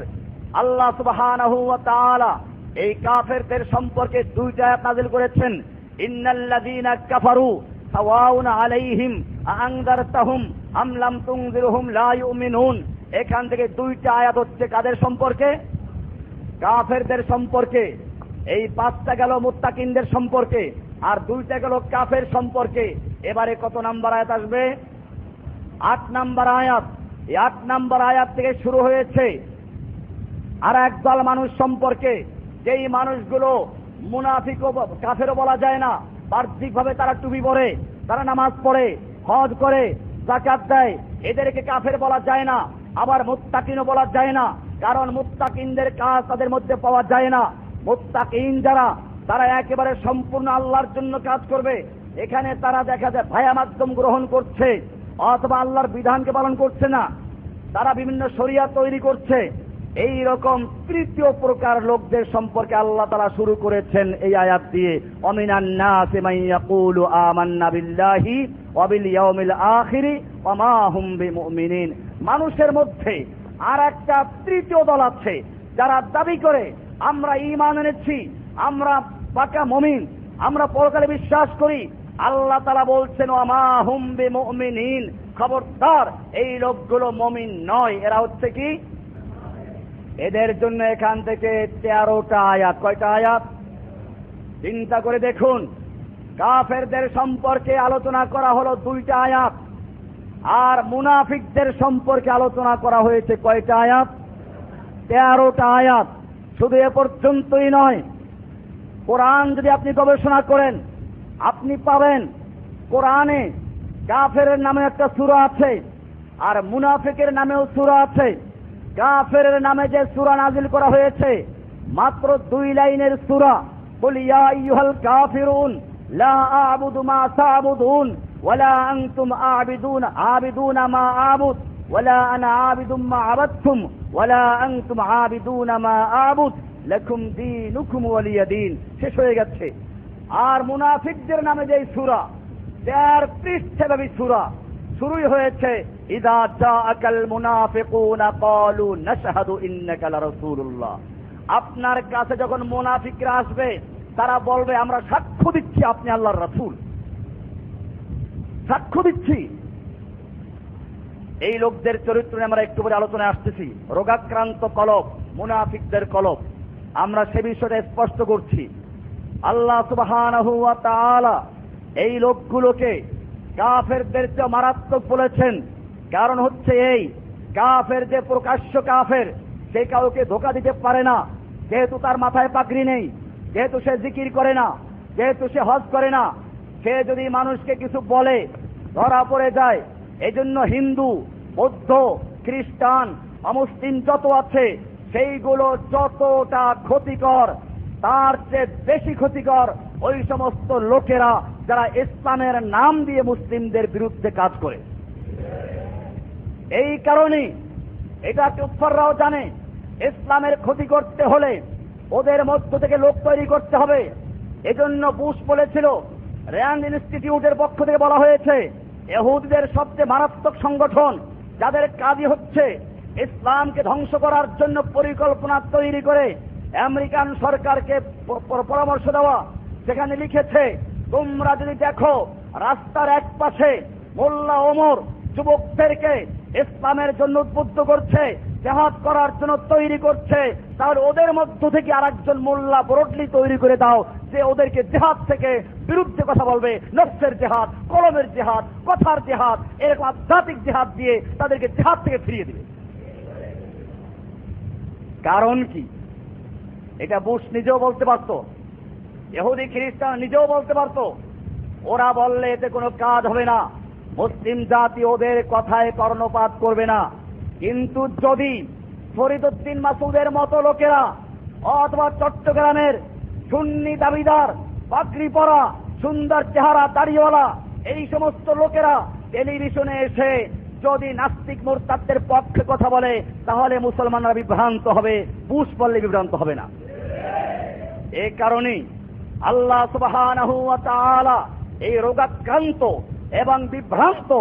আল্লাহ সুবহানাহু ওয়া তাআলা এই কাফেরদের সম্পর্কে 2টা আয়াত নাযিল করেছেন, ইন্নাল্লাযীনা কাফারু সাওয়াউন আলাইহিম আনযারতাহুম আম লাম তুনযিরহুম লা ইউমিনুন। এখান থেকে 2টা আয়াত হচ্ছে কাদের সম্পর্কে? কাফেরদের সম্পর্কে। এই 5টা গেল মুত্তাকিনদের সম্পর্কে, আর 2টা গেল কাফের সম্পর্কে। এবারে কত নাম্বার আয়াত আসবে? 8 নাম্বার আয়াত। এই 8 নাম্বার আয়াত থেকে শুরু হয়েছে আর একদল মানুষ সম্পর্কে, যেই মানুষগুলো মুনাফিক ও কাফেরও বলা যায় না। বাহ্যিকভাবে তারা টুপি পরে, তারা নামাজ পড়ে, হজ করে, যাকাত দেয়, এদেরকে কাফের বলা যায় না। আবার মুত্তাকিনও বলা যায় না, কারণ মুত্তাকিনদের কাজ তাদের মধ্যে পাওয়া যায় না। মুত্তাকিন যারা, তারা একেবারে সম্পূর্ণ আল্লাহর জন্য কাজ করবে। এখানে তারা দেখা যায় ভায়া মাধ্যম গ্রহণ করছে অথবা আল্লাহর বিধানকে পালন করছে না, তারা বিভিন্ন শরিয়াত তৈরি করছে। এই রকম তৃতীয় প্রকার লোকদের সম্পর্কে আল্লাহ তাআলা শুরু করেছেন এই আয়াত দিয়ে, অমিনান নাসি মান ইয়াকুলু আমান্না বিল্লাহি ওয়া বিল ইয়াউমিল আখিরি ওয়া মা হুম বিমুমিনিন। মানুষের মধ্যে আর একটা তৃতীয় দল আছে, যারা দাবি করে আমরা ঈমান এনেছি, আমরা পাকা মুমিন, আমরা পরকালে বিশ্বাস করি। আল্লাহ তাআলা বলছেন ওয়া মা হুম বিমুমিনিন, খবরদার এই লোকগুলো মুমিন নয়। এরা হচ্ছে কি? এদের জন্য এখান থেকে 13টা আয়াত। কয়টা আয়াত? চিন্তা করে দেখুন, কাফেরদের সম্পর্কে আলোচনা করা হলো 2টা আয়াত, আর মুনাফিকদের সম্পর্কে আলোচনা করা হয়েছে কয়টা আয়াত? 13টা আয়াত। শুধু এ পর্যন্তই নয়, কোরআন যদি আপনি গবেষণা করেন, আপনি পাবেন কোরআনে কাফেরের নামে একটা সূরা আছে, আর মুনাফিকের নামেও সূরা আছে। কাফেরের নামে যে সূরা নাযিল করা হয়েছে মাত্র 2 লাইনের সূরা, কুল ইয়া আইয়ুহাল কাফিরুন লা আ'বুদু মা তা'বুদুন ওয়ালা আনতুম আ'বিদুনা মা আ'বুদ ওয়ালা আনা আ'বিদুম মা আ'বাদতুম ওয়ালা আনতুম আ'বিদুনা মা আ'বুদ লাকুম দীনুকুম ওয়ালিয়া দীন। শেষ হয়ে গেছে। আর মুনাফিকদের নামে যে সূরা, 4 পৃষ্ঠাব্যাপী সূরা, শুরুই হয়েছে ইযা জাআকাল মুনাফিকুনা ক্বালু নাশহাদু ইন্নাকা লারাসূলুল্লাহ। আপনার কাছে যখন মুনাফিকরা আসবে, তারা বলবে আমরা সাক্ষ্য দিচ্ছি আপনি আল্লাহর রাসূল, সাক্ষ্য দিচ্ছি। এই লোকদের চরিত্র নিয়ে আমরা একটু পরে আলোচনায় আসতেছি। রোগাক্রান্ত কলব, মুনাফিকদের কলব, আমরা সে বিষয়টা স্পষ্ট করছি। আল্লাহ সুবহানাহু ওয়া তাআলা এই লোকগুলোকে কাফেরদের চেয়ে মারাত্মক বলেছেন। কারণ হচ্ছে এই, কাফের যে প্রকাশ্য কাফের, সে কাউকে ধোঁকা দিতে পারে না। যেহেতু তার মাথায় পাগড়ি নেই, যেহেতু সে জিকির করে না, যেহেতু সে হজ করে না, সে যদি মানুষকে কিছু বলে ধরা পড়ে যায়। এজন্য হিন্দু, বৌদ্ধ, খ্রিস্টান, অমুসলিম যত আছে, সেইগুলো যতটা ক্ষতিকর, তার চেয়ে বেশি ক্ষতিকর ওই সমস্ত লোকেরা যারা ইসলামের নাম দিয়ে মুসলিমদের বিরুদ্ধে কাজ করে। এই কারণে এটা কুফাররাও জানে, ইসলামের ক্ষতি করতে হলে ওদের মধ্য থেকে লোক তৈরি করতে হবে। এজন্য বুশ বলেছিল, র্যান্ড ইনস্টিটিউটের পক্ষ থেকে বলা হয়েছে, ইহুদিদের সবচেয়ে মারাত্মক সংগঠন, যাদের কাজই হচ্ছে ইসলামকে ধ্বংস করার জন্য পরিকল্পনা তৈরি করে আমেরিকান সরকারকে পরামর্শ দেওয়া। সেখানে লিখেছে, তোমরা যদি দেখো রাস্তার এক পাশে মোল্লা ওমর যুবকদেরকে ইসলামের জন্য উদ্বুদ্ধ করছে, জেহাদ করার জন্য তৈরি করছে, তাহলে ওদের মধ্য থেকে আরেকজন মোল্লা বরডলি তৈরি করে দাও, যে ওদেরকে জেহাদ থেকে বিরুদ্ধে কথা বলবে, নফসের জেহাদ, কলমের জেহাদ, কথার জেহাদ, এরকম আধ্যাত্মিক জেহাদ দিয়ে তাদেরকে জেহাদ থেকে ফিরিয়ে দিবে। কারণ কি? এটা বুশ নিজেও বলতে পারতো, ইহুদি খ্রিস্টান নিজেও বলতে পারতো। ওরা বললে এতে কোনো কাজ হবে না, মুসলিম জাতি ওদের কথায় কর্ণপাত করবে না। কিন্তু যদি ফরিদউদ্দিন মাসুদের মতো লোকেরা অথবা চট্টগ্রামের সুন্নি দাবিদার, পাগড়ি পরা, সুন্দর চেহারা, দাড়িওয়ালা এই সমস্ত লোকেরা টেলিভিশনে এসে যদি নাস্তিক মুরতাদদের পক্ষে কথা বলে, তাহলে মুসলমানরা বিভ্রান্ত হবে, বুশ বললে বিভ্রান্ত হবে না। এই কারণেই আল্লাহ সুবহানাহু ওয়া তাআলা এই রোগাক্রান্ত এবং বিভ্রান্ত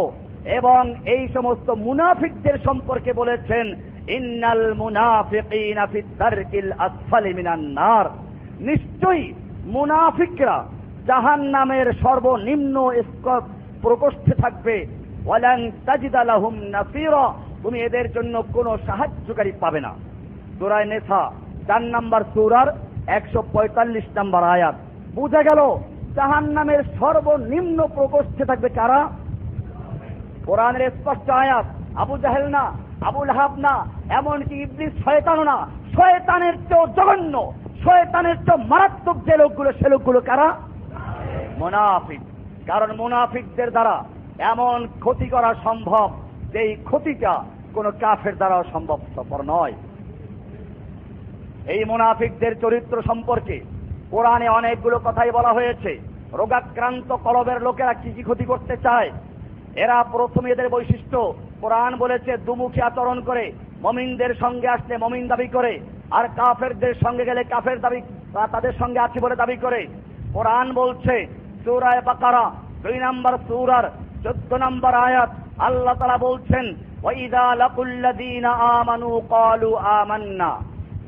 এবং এই সমস্ত মুনাফিকদের সম্পর্কে বলেছেন, ইন্নাল মুনাফিকিনা ফিদ দারকিল আসফালি মিনান নার। নিশ্চয়ই মুনাফিকরা জাহান্নামের সর্বনিম্ন প্রকোষ্ঠে থাকবে। ওয়ালান তাজিদা লাহুম নাসীরা, তুমি এদের জন্য কোনো সাহায্যকারী পাবে না। সূরা নিসা 4 নম্বর সূরার 145 নম্বর আয়াত। বুঝা গেল জাহান্নামের সর্বনিম্ন প্রকোষ্ঠে থাকবে কারা? কোরআনের স্পষ্ট আয়াত। আবু জাহেল না, আবু লাহাব না, এমনকি ইবলিস শয়তানও না, শয়তানের চেয়েও জঘন্য, শয়তানের চেয়েও মারাত্মক যে লোকগুলো, সে লোকগুলো কারা? মুনাফিক। কারণ মুনাফিকদের দ্বারা এমন ক্ষতি করা সম্ভব যেই ক্ষতিটা কোন কাফের দ্বারাও সম্ভবপর নয়। এই মুনাফিকদের চরিত্র সম্পর্কে কোরআনে অনেকগুলো কথাই বলা হয়েছে। রোগাক্রান্ত কলবের লোকেরা কি কি ক্ষতি করতে চায়, এরা প্রথমে এদের বৈশিষ্ট্য কোরআন বলেছে দুমুখী আচরণ করে, মুমিনদের সঙ্গে আসলে মুমিন দাবি করে, আর কাফেরদের সঙ্গে গেলে কাফের দাবি, তাদের সঙ্গে আছি বলে দাবি করে। কোরআন বলছে সূরা বাকারা 2 নম্বর সূরার 14 নম্বর আয়াত, আল্লাহ তাআলা বলছেন ওয়াইদা লাকুল্লাযীনা আমানু ক্বালু আমান্না।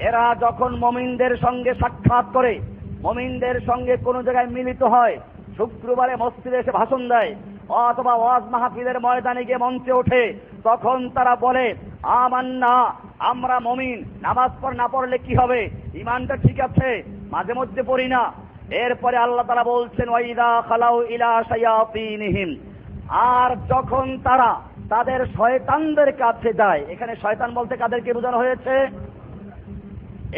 এরা যখন মুমিনদের সঙ্গে সাক্ষাৎ করে, মুমিনদের সঙ্গে কোন জায়গায় মিলিত হয়, শুক্রবারে মসজিদে এসে ভাষণ দেয় অথবা ওয়াজ মাহফিলের ময়দানে গিয়ে মঞ্চে ওঠে, তখন তারা বলে আমান্না, আমরা মুমিন। নামাজ না পড়লে কি হবে? ঈমানটা ঠিক আছে, মাঝে মধ্যে পড়ি না। এরপরে আল্লাহ তাআলা বলছেন ওয়াইদা খালাউ ইলা শায়াতিনহিম, আর যখন তারা তাদের শয়তানদের কাছে যায়, এখানে শয়তান বলতে কাদেরকে বোঝানো হয়েছে?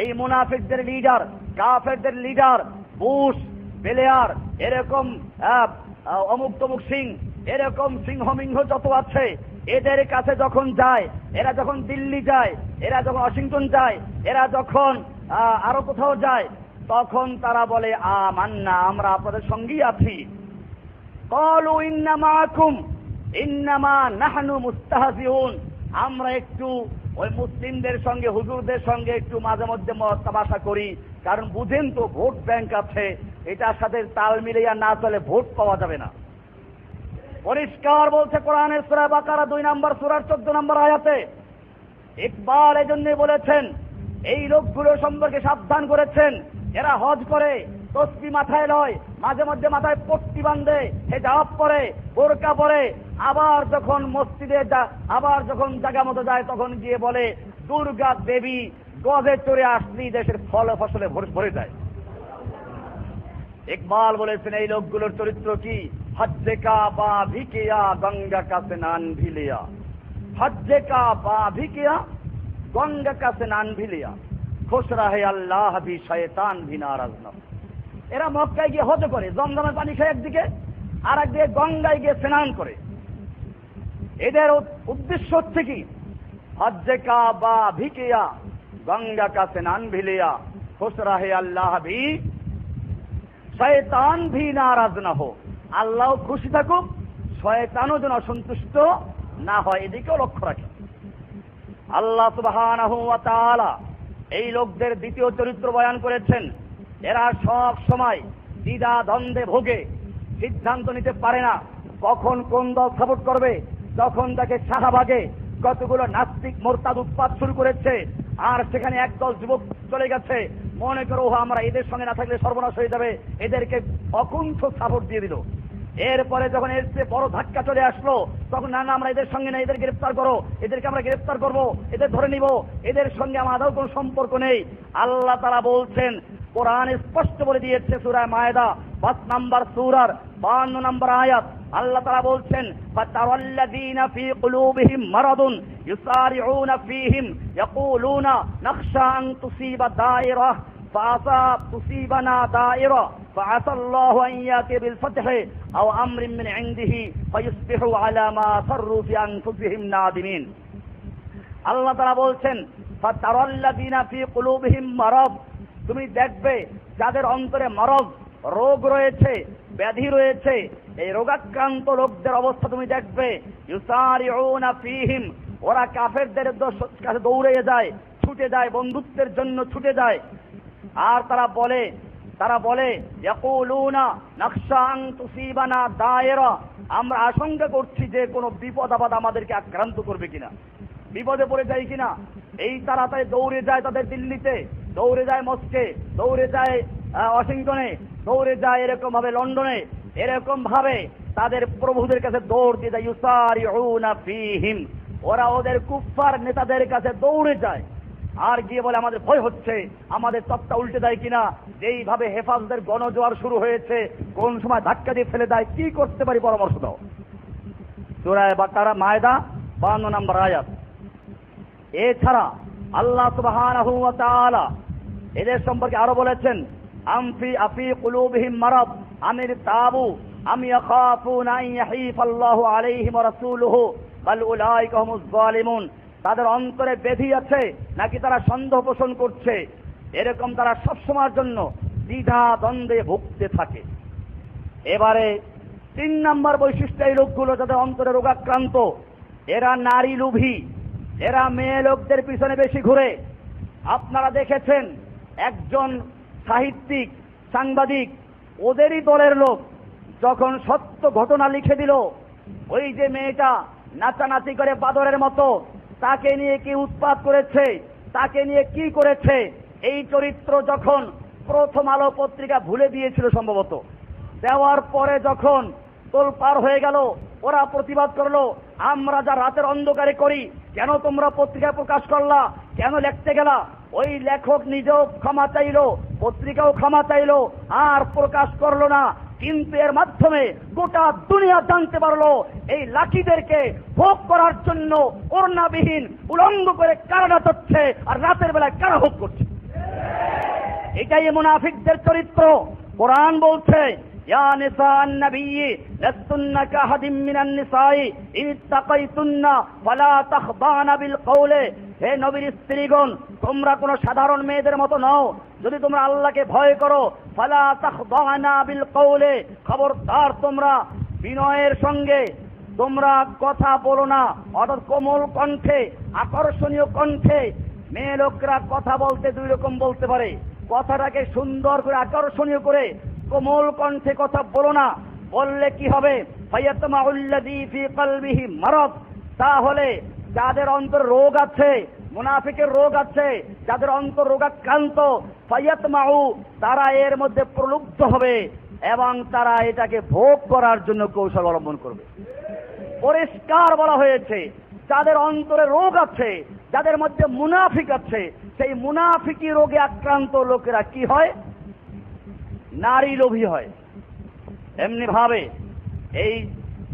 এই মুনাফিকদের লিডার, কাফেরদের লিডার, বুশ, বেলেয়ার, এরকম অমুক তমুক সিং, এরকম সিংহমিংহ যত আছে, এদের কাছে যখন যায়, এরা যখন দিল্লি যায়, এরা যখন ওয়াশিংটন যায়, এরা যখন আরো কোথাও যায়, তখন তারা বলে আমান্না, আমরা আপনাদের সঙ্গেই আছি। ক্বালু ইন্না মাআকুম ইন্নামা নাহনু মুস্তাহজিউন, আমরা একটু ওই মুসলিমদের সঙ্গে, হুজুরদের সঙ্গে একটু মাঝে মধ্যে তামাশা করি, কারণ বুঝেন তো ভোট ব্যাংক আছে, এটার সাথে তাল মিলিয়ে না চলে ভোট পাওয়া যাবে না। পরিষ্কার বলছে কোরআনের সূরা বাকারা 2 নম্বর সূরার 14 নম্বর আয়াতে। ইকবাল এজন্য বলেছেন, এই লোকগুলো সম্পর্কে সাবধান করেছেন, এরা হজ করে, তসবিহ মাথায় লয়, মাঝে মধ্যে মাথায় পট্টি বাঁধে, হিজাব পরে, বোরকা পরে, আবার যখন মসজিদে আবার যখন জায়গা মতো যায়, তখন গিয়ে বলে দুর্গা দেবী গজে চড়ে আসলি দেশের ফল ফসলে ভরে যায়। ইকবাল বলেছেন এই লোকগুলোর চরিত্র কি? হজ্জে কাবা ভিকিয়া গঙ্গা কা স্নান ভিলিয়া, হজ্জে কাবা ভিকিয়া গঙ্গা কা স্নান ভিলিয়া, খুশ রাহে আল্লাহ ভি শয়তান ভি নারাজ না। এরা মক্কায় গিয়ে হজ করে, জমজমের পানি খায় একদিকে, আর একদিকে গঙ্গায় গিয়ে স্নান করে। এদের উদ্দেশ্য হচ্ছে কি? হজ্জে কাবা ভিকিয়া গঙ্গা কা স্নান ভিলিয়া, খুশ রাহে আল্লাহ ভি শয়তান ভি নারাজ না হো, আল্লাহ খুশি থাকুক, শয়তানও যেন অসন্তুষ্ট না হয়, এদিকেও লক্ষ্য রাখে। আল্লাহ সুবহানাহু ওয়া তাআলা এই লোকদের দ্বিতীয় চরিত্র বয়ান করেছেন, এরা সব সময় দ্বিধা দ্বন্দ্বে ভোগে, সিদ্ধান্ত নিতে পারে না কখন কোন দল সাপোর্ট করবে। যখন তাকে শাহবাগে কতগুলো নাস্তিক মোরতাদ উৎপাত শুরু করেছে, আর সেখানে একদল যুবক চলে গেছে, মনে করো আমরা এদের সঙ্গে না থাকলে সর্বনাশ হয়ে যাবে, এদেরকে অকুণ্ঠ সাপোর্ট দিয়ে দিল। এরপরে যখন এর চেয়ে বড় ধাক্কা চলে আসলো, তখন না না আমরা এদের সঙ্গে না, এদের গ্রেফতার করো, এদেরকে আমরা গ্রেফতার করবো, এদের ধরে নিব, এদের সঙ্গে আমাদের কোনো সম্পর্ক নেই। আল্লাহ তাআলা বলছেন, কোরআন স্পষ্ট বলে দিয়েছে সূরা মায়েদা ৫ নম্বর সূরার ৫২ নম্বর আয়াত, আল্লাহ তাআলা বলছেন, ফাতারাল্লাযীনা ফী কুলূবিহিম মারাদুন ইউসারিউনা ফীহিম ইয়াকুলুনা নাখশা আন তুসিবা দায়রা ফাআসা তুসিবানা দায়রা ফাআসা আল্লাহু আন ইয়াতি বিল ফাতহি আও আমরিন মিন ইনদিহি ফায়ুসবিহু আলা মা সাররু ফি আনফুসিহিম নাদিমিন। আল্লাহ তাআলা বলছেন, ফাতারাল্লাযীনা ফী কুলূবিহিম মারাদ, তুমি দেখবে যাদের অন্তরে মারদ, রোগ রয়েছে, ব্যাধি রয়েছে, এই রোগাক্রান্ত লোকদের অবস্থা তুমি দেখবে, ইউসারিউনা ফীহিম, ওরা কাফেরদের কাছে দৌড়ে যায়, ছুটে যায়, বন্ধুত্বের জন্য ছুটে যায়। আর তারা বলে ইয়াকুলুনা নাখশা আন তুসিবানা দায়রা, আমরা আশঙ্কা করছি যে কোনো বিপদ আপদ আমাদেরকে আক্রান্ত করবে কিনা, বিপদে পড়ে যায় কিনা। এই তাড়াতাড়ি দৌড়ে যায় তাদের দিল্লিতে, দৌড়ে যায় মস্কে, দৌড়ে যায় ওয়াশিংটনে, দৌড়ে যায় এরকম ভাবে লন্ডনে, এরকম ভাবে তাদের প্রভুদের কাছে দৌড় দিয়ে যায়। ইউসারিউনা ফীহিম, ওরা ওদের কুফফার নেতাদের কাছে দৌড়ে যায় আর গিয়ে বলে আমাদের ভয় হচ্ছে, আমাদের তপ্তা উল্টে দেয় কিনা, যেইভাবে হেফাজতের গণজোয়ার শুরু হয়েছে, কোন সময় ধাক্কা দিয়ে ফেলে দেয়, কি করতে পারি পরামর্শ দাও। সূরা বাকারা মায়েদা ৫২ নম্বর আয়াত। এছাড়া আল্লাহ সুবহানাহু ওয়া তাআলা এদের সম্পর্কে আরো বলেছেন, আফি কুলুবিহিম মারাদ আমির তাবু আম ইয়াখাফুনা আন ইয়াহিফাল্লাহু আলাইহিম ওয়া রাসূলুহু বাল উলাইকা হুমুজ জালিমুন, তাদের অন্তরে ব্যাধি আছে নাকি তারা সন্দেহ পোষণ করছে, এরকম তারা সবসময়ের জন্য দ্বিধা দ্বন্দ্বে ভুগতে থাকে। এবারে ৩ নম্বর বৈশিষ্ট্য, এই লোকগুলো যাদের অন্তরে রোগাক্রান্ত, এরা নারী লোভী, এরা মেয়ে লোকদের পিছনে বেশি ঘুরে। আপনারা দেখেছেন একজন সাহিত্যিক, সাংবাদিক, ওদেরই দলের লোক যখন সত্য ঘটনা লিখে দিল, ওই যে মেয়েটা নাচানাচি করে বাদরের মতো, তাকে নিয়ে কি উৎপাত করেছে, তাকে নিয়ে কি করেছে, এই চরিত্র যখন প্রথম আলো পত্রিকা ভুলে দিয়েছিল সম্ভবত, দেওয়ার পরে যখন তোলপাড় হয়ে গেল, ওরা প্রতিবাদ করলো, আমরা যা রাতের অন্ধকারে করি কেন তোমরা পত্রিকায় প্রকাশ করলা, কেন লিখতে গেলা। ওই লেখক নিজেও ক্ষমা চাইলো, পত্রিকাও ক্ষমা চাইলো, আর প্রকাশ করলো না। কিন্তু এর মাধ্যমে গোটা দুনিয়া জানতে পারলো এই লাঠিদেরকে ভোগ করার জন্য ওড়নাবিহীন উলঙ্গ করে কারা নাচাচ্ছে আর রাতের বেলায় কারা ভোগ করছে। এটাই মুনাফিকদের চরিত্র। কোরআন বলছে, ইয়া নিসাআন নবিয়্যি লাস্তুন্না কাহাদিম মিনান নিসাই ইত্তাকাইতুন্না ফালা তাখদানা বিল কওলি, হে নবীর স্ত্রীগণ, তোমরা কোনো সাধারণ মেয়েদের মতো নও, যদি তোমরা আল্লাহকে ভয় করো, ফালা তাখদানা বিল কওলি, খবরদার তোমরা বিনয়ের সঙ্গে তোমরা কথা বলো না, অর্থাৎ কোমল কণ্ঠে, আকর্ষণীয় কণ্ঠে। মেয়ে লোকরা কথা বলতে দুই রকম বলতে পারে, কথাটাকে সুন্দর করে আকর্ষণীয় করে কোমল কণ্ঠে কথা বলো না, বললে কি হবে, ফায়াতমাউল্লাযী ফী কলবিহি মারাদ, তাহলে যাদের অন্তর রোগ আছে, মুনাফিকের রোগ আছে, যাদের অন্তর রোগাক্রান্ত, ফায়াতমাউ, তারা এর মধ্যে প্রলুব্ধ হবে এবং তারা এটাকে ভোগ করার জন্য কৌশল অবলম্বন করবে। পরিষ্কার বলা হয়েছে, যাদের অন্তরে রোগ আছে, যাদের মধ্যে মুনাফিক আছে, সেই মুনাফিকি রোগে আক্রান্ত লোকেরা কি হয়, নারী লোভী হয়। এমনি ভাবে এই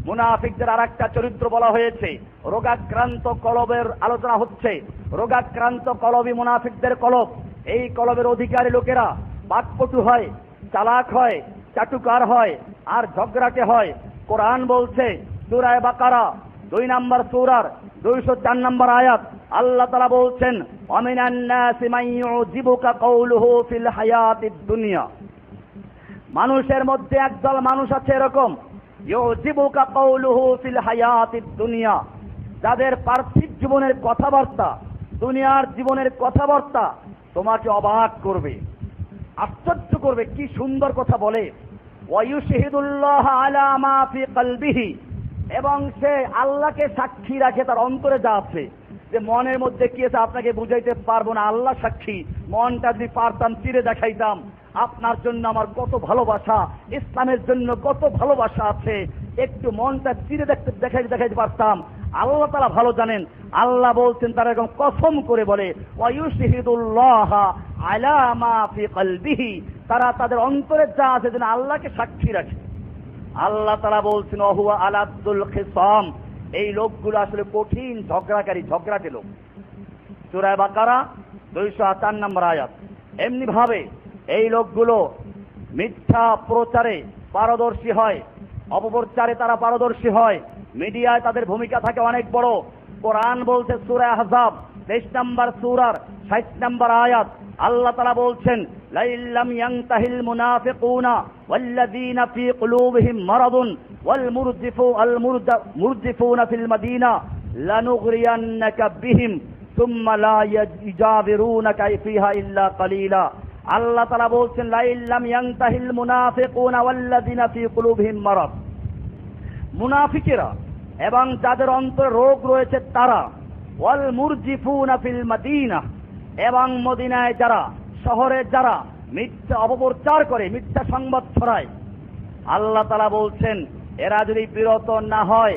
মুনাফিকদের আর একটা চরিত্র বলা হয়েছে, রোগাক্রান্ত কলবের আলোচনা হচ্ছে। রোগাক্রান্ত কলবই মুনাফিকদের কলব। এই কলবের অধিকারী লোকেরা বাকপটু হয়, চালাক হয়, চাটুকার হয়, আর ঝগড়াটে হয়। কোরআন বলছে সূরা বাকারা 2 নম্বর সূরার 204 নম্বর আয়াত, আল্লাহ তাআলা বলছেন, ওয়ামিনান নাসি মান ইউজিবুকা কওলুহু ফিল হায়াতিদ দুনিয়া, মানুষের মধ্যে একদল মানুষ আছে এরকম, ইউজিবুকা কওলুহু ফিল হায়াতিদ দুনিয়া, যাদের পার্থিব জীবনের কথাবার্তা, দুনিয়ার জীবনের কথাবার্তা তোমাকে অবাক করবে, আশ্চর্য করবে, কি সুন্দর কথা বলে। ওয়ায়ুশহিদুল্লাহ আলা মা ফি কলবিহি, এবং সে আল্লাহকে সাক্ষী রাখে তার অন্তরে যা আছে। যে মনের মধ্যে কি আছে আপনাকে বুঝাইতে পারবো না, আল্লাহ সাক্ষী। মনটা যদি পারতাম চিরে দেখাইতাম, আপনার জন্য আমার কত ভালোবাসা, ইসলামের জন্য কত ভালোবাসা আছে, একটু মনটা চিরে দেখাইতে পারতাম। আল্লাহ তাআলা ভালো জানেন। আল্লাহ বলছেন, তারা এরকম কসম করে বলে, ওয়ায়ুশহিদুল্লাহ আলা মা ফি কলবিহি, তারা তাদের অন্তরে যা আছে যেন আল্লাহকে সাক্ষী রাখে। আল্লাহ তাআলা বলছেন, ওহুয়া আলাদ্দুল খিসাম, এই লোকগুলো আসলে কঠিন ঝগড়াটে লোক। সূরা বাকারা 204 নম্বর আয়াত। এমনি ভাবে এই লোকগুলো মিথ্যা প্রচারে পারদর্শী হয়, অপপ্রচারে তারা পারদর্শী হয়, মিডিয়ায় তাদের ভূমিকা থাকে অনেক বড়। কোরআন বলছে সূরা আহজাব 23 নম্বর সূরার 60 নম্বর আয়াত, আল্লাহ তাআলা বলছেন, লাইল্লাম ইয়ানতাহিল মুনাফিকুনা ওয়াল্লাযীনা ফী কুলুবিহিম মারাদুন ওয়াল মুরজিফুনা ফিল মাদিনা লানুগরিয়ান্নাকা বিহিম সুম্মা লা ইয়াজাবিরুনাকা ফীহা ইল্লা কালিলা। আল্লাহ তাআলা বলছেন, লাইল্লাম ইয়ানতাহিল মুনাফিকুনা ওয়াল্লাযীনা ফী কুলুবিহিম মারাদ, মুনাফিকেরা এবং যাদের অন্তরে রোগ রয়েছে তারা, ওয়াল মুরজিফুনা ফিল মাদিনা, এবং মদিনায় যারা, শহরে যারা মিথ্যা অপপ্রচার করে, মিথ্যা সংবাদ ছড়ায়, আল্লাহ তাআলা বলছেন এরা যদি বিরত না হয়,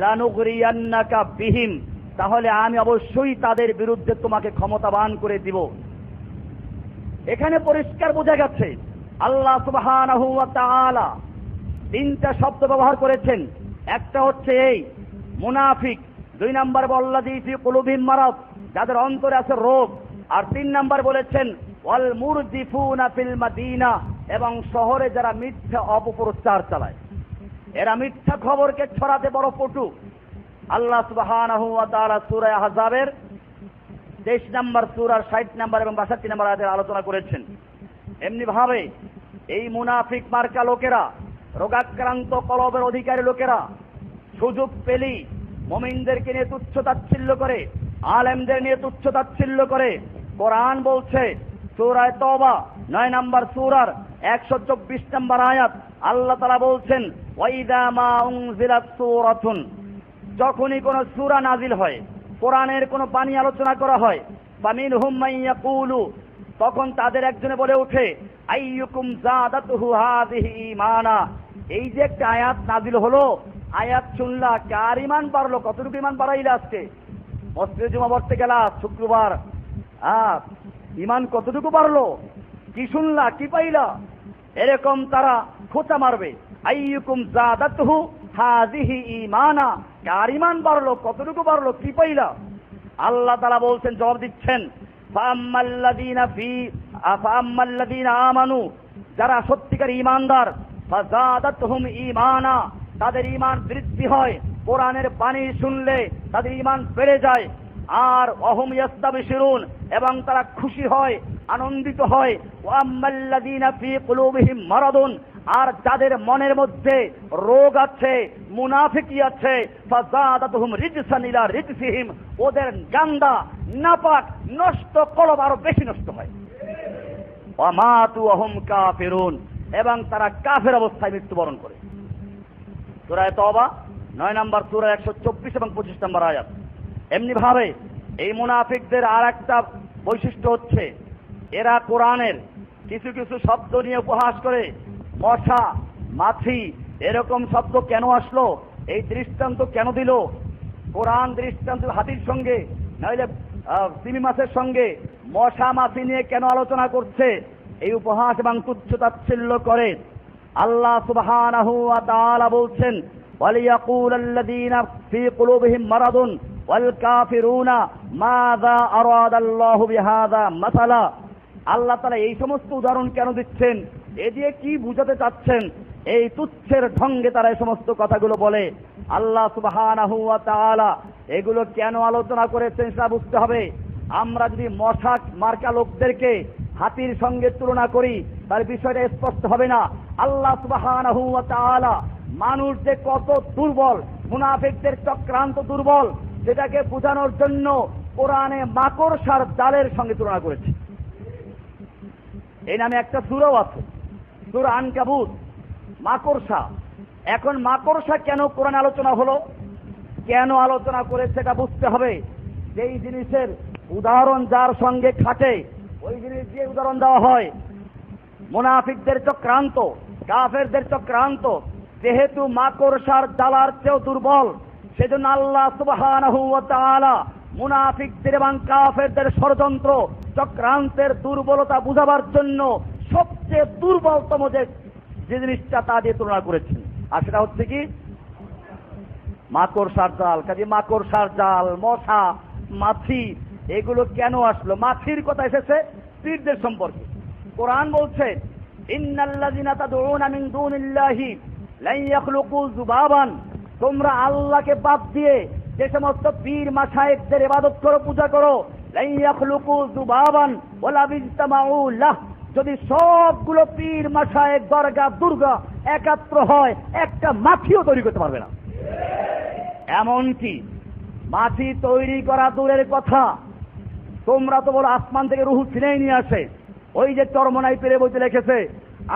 লানুগরিয়ান্নাকা বিহিম, তাহলে আমি অবশ্যই তাদের বিরুদ্ধে তোমাকে ক্ষমতাবান করে দিব। এখানে পরিষ্কার বোঝা গেছে আল্লাহ সুবহানাহু ওয়া তাআলা তিনটা শব্দ ব্যবহার করেছেন। একটা হচ্ছে এই মুনাফিক, 2 নম্বর ওয়াল্লাযী ফী কুলুবিহিম মারাদ, যাদের অন্তরে আছে রোগ, আর 3 নম্বর বলেছেন ওয়াল মুরজিফুনা ফিল মাদিনা, এবং শহরে যারা মিথ্যা অপপ্রচার চালায়, এরা মিথ্যা খবরকে ছড়াতে বড় পটু। আল্লাহ সুবহানাহু ওয়া তাআলা সূরা আহজাবের 23 নম্বর সূরার 60 নম্বর এবং 62 নম্বর আয়াতে আলোচনা করেছেন। এমনি ভাবে এই মুনাফিক মার্কা লোকেরা, রোগাক্রান্ত কলবের অধিকারী লোকেরা সুযোগ পেলেই মুমিনদেরকে নিয়ে তুচ্ছ-তাচ্ছিল্য করে, আলেমদের নিয়ে তুচ্ছ-তাচ্ছিল্য করে। কোরআন বলছে সূরা তওবা 9 নম্বর সূরার 124 নম্বর আয়াত, আল্লাহ তাআলা বলছেন, ওয়াইদা মা উনজিলাত সূরাতুন, যখনই কোন সূরা নাজিল হয়, কোরআনের কোন বাণী আলোচনা করা হয়, ফামিনহুম মান ইয়াকুলু, তখন তাদের একজনে বলে ওঠে, আইয়ুকুম যাদাতুহু হাযিহি ঈমানা, এই যে একটা আয়াত নাজিল হলো, আয়াত শুনলা, কার ঈমান বাড়লো, কতটুকু ঈমান বাড়াইলা আজকে মসজিদে জুমা পড়তে গেলা শুক্রবার, ঈমান কতটুকু বাড়লো, কি শুনলা, কি পাইলা, এরকম তারা খোঁচা মারবে। আইয়ুকুম যাদাতুহু হাযিহি ঈমানা, কার ঈমান বাড়লো, কতটুকু বাড়লো, কি পাইলা। আল্লাহ তাআলা বলছেন, জবাব দিচ্ছেন, ফাআম্মাল্লাযীনা আমানু, যারা সত্যিকার ঈমানদার, ফাযাদাতহুম ঈমানা, তাদের ঈমান বৃদ্ধি হয়, কোরআনের বাণী শুনলে তাদের ঈমান বেড়ে যায়। আর ওয়াহুম ইয়াস্তাবশিরুন, এবং তারা খুশি হয়, আনন্দিত হয়। ওয়াম্মাল্লাযীনা ফী কুলুবিহিম মারাদুন, আর যাদের মনের মধ্যে রোগ আছে, মুনাফিকি আছে, ফাযাদাতহুম রিজসান ইলা রিজসিহিম, ওদের গান্দা নাপাক নষ্ট কলব আরো বেশি নষ্ট হয়। ওয়া মাতু ওয়াহুম কাফিরুন, এবং তারা কাফের অবস্থায় মৃত্যুবরণ করে। সূরা তওবা 9 নম্বর সূরা 124 এবং 25 নম্বর আয়াত। এমনি ভাবে এই মুনাফিকদের আর একটা বৈশিষ্ট্য হচ্ছে, এরা কোরআনের কিছু কিছু শব্দ নিয়ে উপহাস করে। মশা, মাছি, এরকম শব্দ কেন আসলো, এই দৃষ্টান্ত কেন দিল, কোরআন দৃষ্টান্ত হাতির সঙ্গে নইলে তিমি মাছের সঙ্গে মশা মাছি নিয়ে কেন আলোচনা করছে, এই উপহাস এবং তুচ্ছ-তাচ্ছিল্য করে। আল্লাহ সুবহানাহু ওয়া তাআলা বলছেন, ওয়ালিয়াকুলাল্লাযীনা ফী কুলুবিহিম মারাদুন ওয়াল কাফিরুনা মাযা আরাদাল্লাহু বিহাযা মাসালা। আল্লাহ তাআলা এই সমস্ত উদাহরণ কেন দিচ্ছেন, এ দিয়ে কি বুঝাতে চাচ্ছেন, এই তুচ্ছের ঢঙ্গে তারা এই সমস্ত কথাগুলো বলে। আল্লাহ সুবহানাহু ওয়া তাআলা এগুলো কেন আলোচনা করেছেন সেটা বুঝতে হবে। আমরা যদি মশা মার্কা লোকদেরকে হাতির সঙ্গে তুলনা করি, তার বিষয়টা স্পষ্ট হবে না। আল্লাহ সুবহানাহু ওয়া তাআলা মানুষ যে কত দুর্বল, মুনাফিকদের চক্রান্ত দুর্বল, সেটাকে বোঝানোর জন্য কোরআনে মাকড়সার জালের সঙ্গে তুলনা করেছে। এই নামে একটা সূরাও আছে, সূরা আনকাবুত, মাকড়সা। এখন মাকড়সা কেন কোরআনে আলোচনা হলো, কেন আলোচনা করেছে সেটা বুঝতে হবে। যেই জিনিসের উদাহরণ যার সঙ্গে খাটে, ওই জিনিস দিয়ে উদাহরণ দেওয়া হয়। মুনাফিকদের চক্রান্ত, কাফেরদের চক্রান্ত যেহেতু মাকড়সার জালার চেয়েও দুর্বল, সেজন্য আল্লাহ সুবহানাহু ওয়া তাআলা মুনাফিকদের এবং কাফেরদের ষড়যন্ত্র চক্রান্তের দুর্বলতা বুঝাবার জন্য সবচেয়ে দুর্বলতম যে জিনিসটা তা দিয়ে তুলনা করেছেন, আর সেটা হচ্ছে কি মাকড়সার জাল। কাজে মাকড়সার জাল, মশা, মাছি এগুলো কেন আসলো? মাছির কথা এসেছে পীরদের সম্পর্কে। কোরআন বলছে ইন্নাল্লাযিনা তাদউনা মিন দুনিল্লাহি লা ইয়াখলুকু যুবাবান, তোমরা আল্লাহকে বাদ দিয়ে যে সমস্ত পীর মাশায়েখদের ইবাদত করো, পূজা করো, লা ইয়াখলুকু যুবাবান ওয়ালা বিজতামাউ লাহ, যদি সবগুলো পীর মাশায়েখ দরগা দুর্গা একাত্র হয় একটা মাছিও তৈরি করতে পারবে না। এমনকি মাছি তৈরি করা দূরের কথা, তোমরা তো বলো আসমান থেকে রুহু ছিনিয়ে নিয়ে আসে। ওই যে চরমনাই পীরে বইতে লিখেছে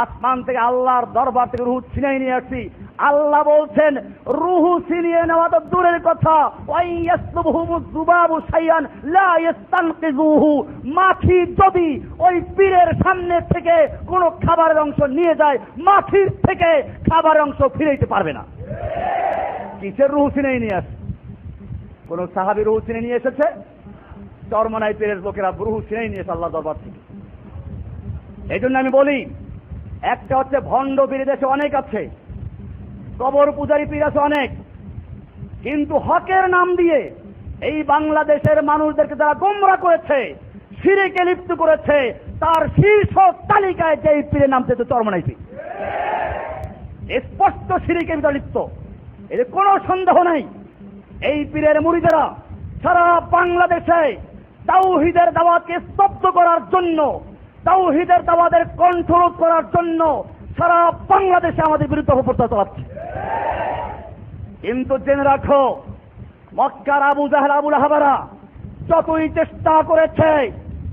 আসমান থেকে আল্লাহর দরবার থেকে রুহু ছিনিয়ে নিয়ে আসি। আল্লাহ বলছেন রুহু ছিনিয়ে নেওয়া তো দূরের কথা, ওয়াই ইয়াসলুবহুমুজ যুবাবু শাইআন লা ইস্তানকিযুহু, মাছি যদি ওই পীরের সামনে থেকে কোনো খাবারের অংশ নিয়ে যায়, মাছির থেকে খাবারের অংশ ফিরাইতে পারবে না। কিসের রুহু ছিনিয়ে নিয়ে আসে? কোন সাহাবী রুহু ছিনিয়ে নিয়ে এসেছে? চরমনাই পীরের লোকেরা রুহু ছিনিয়ে নিয়েছে আল্লাহ দরবার থেকে। এই জন্য আমি বলি, একটা হচ্ছে ভণ্ড পীর দেশে অনেক আছে, কবর পূজারী পীর আছে অনেক, কিন্তু হকের নাম দিয়ে এই বাংলাদেশের মানুষদেরকে যারা গোমরা করেছে, শিরকে লিপ্ত করেছে, তার শীর্ষ তালিকায় যে পীরের নাম চেয়েছে চরমনাই পীর। স্পষ্ট শিরকে লিপ্ত, এর কোনো সন্দেহ নাই। এই পীরের মুরিদেরা সারা বাংলাদেশে তাওহীদের দাওয়াতকে স্তব্ধ করার জন্য, তাওহীদের দাওয়াতের কন্ট্রোল করার জন্য সারা বাংলাদেশে আমাদের বিরুদ্ধে অপপ্রচার চালাচ্ছে। কিন্তু জেনে রাখো, মক্কার আবু জাহেল, আবু লাহাবরা যতই চেষ্টা করেছে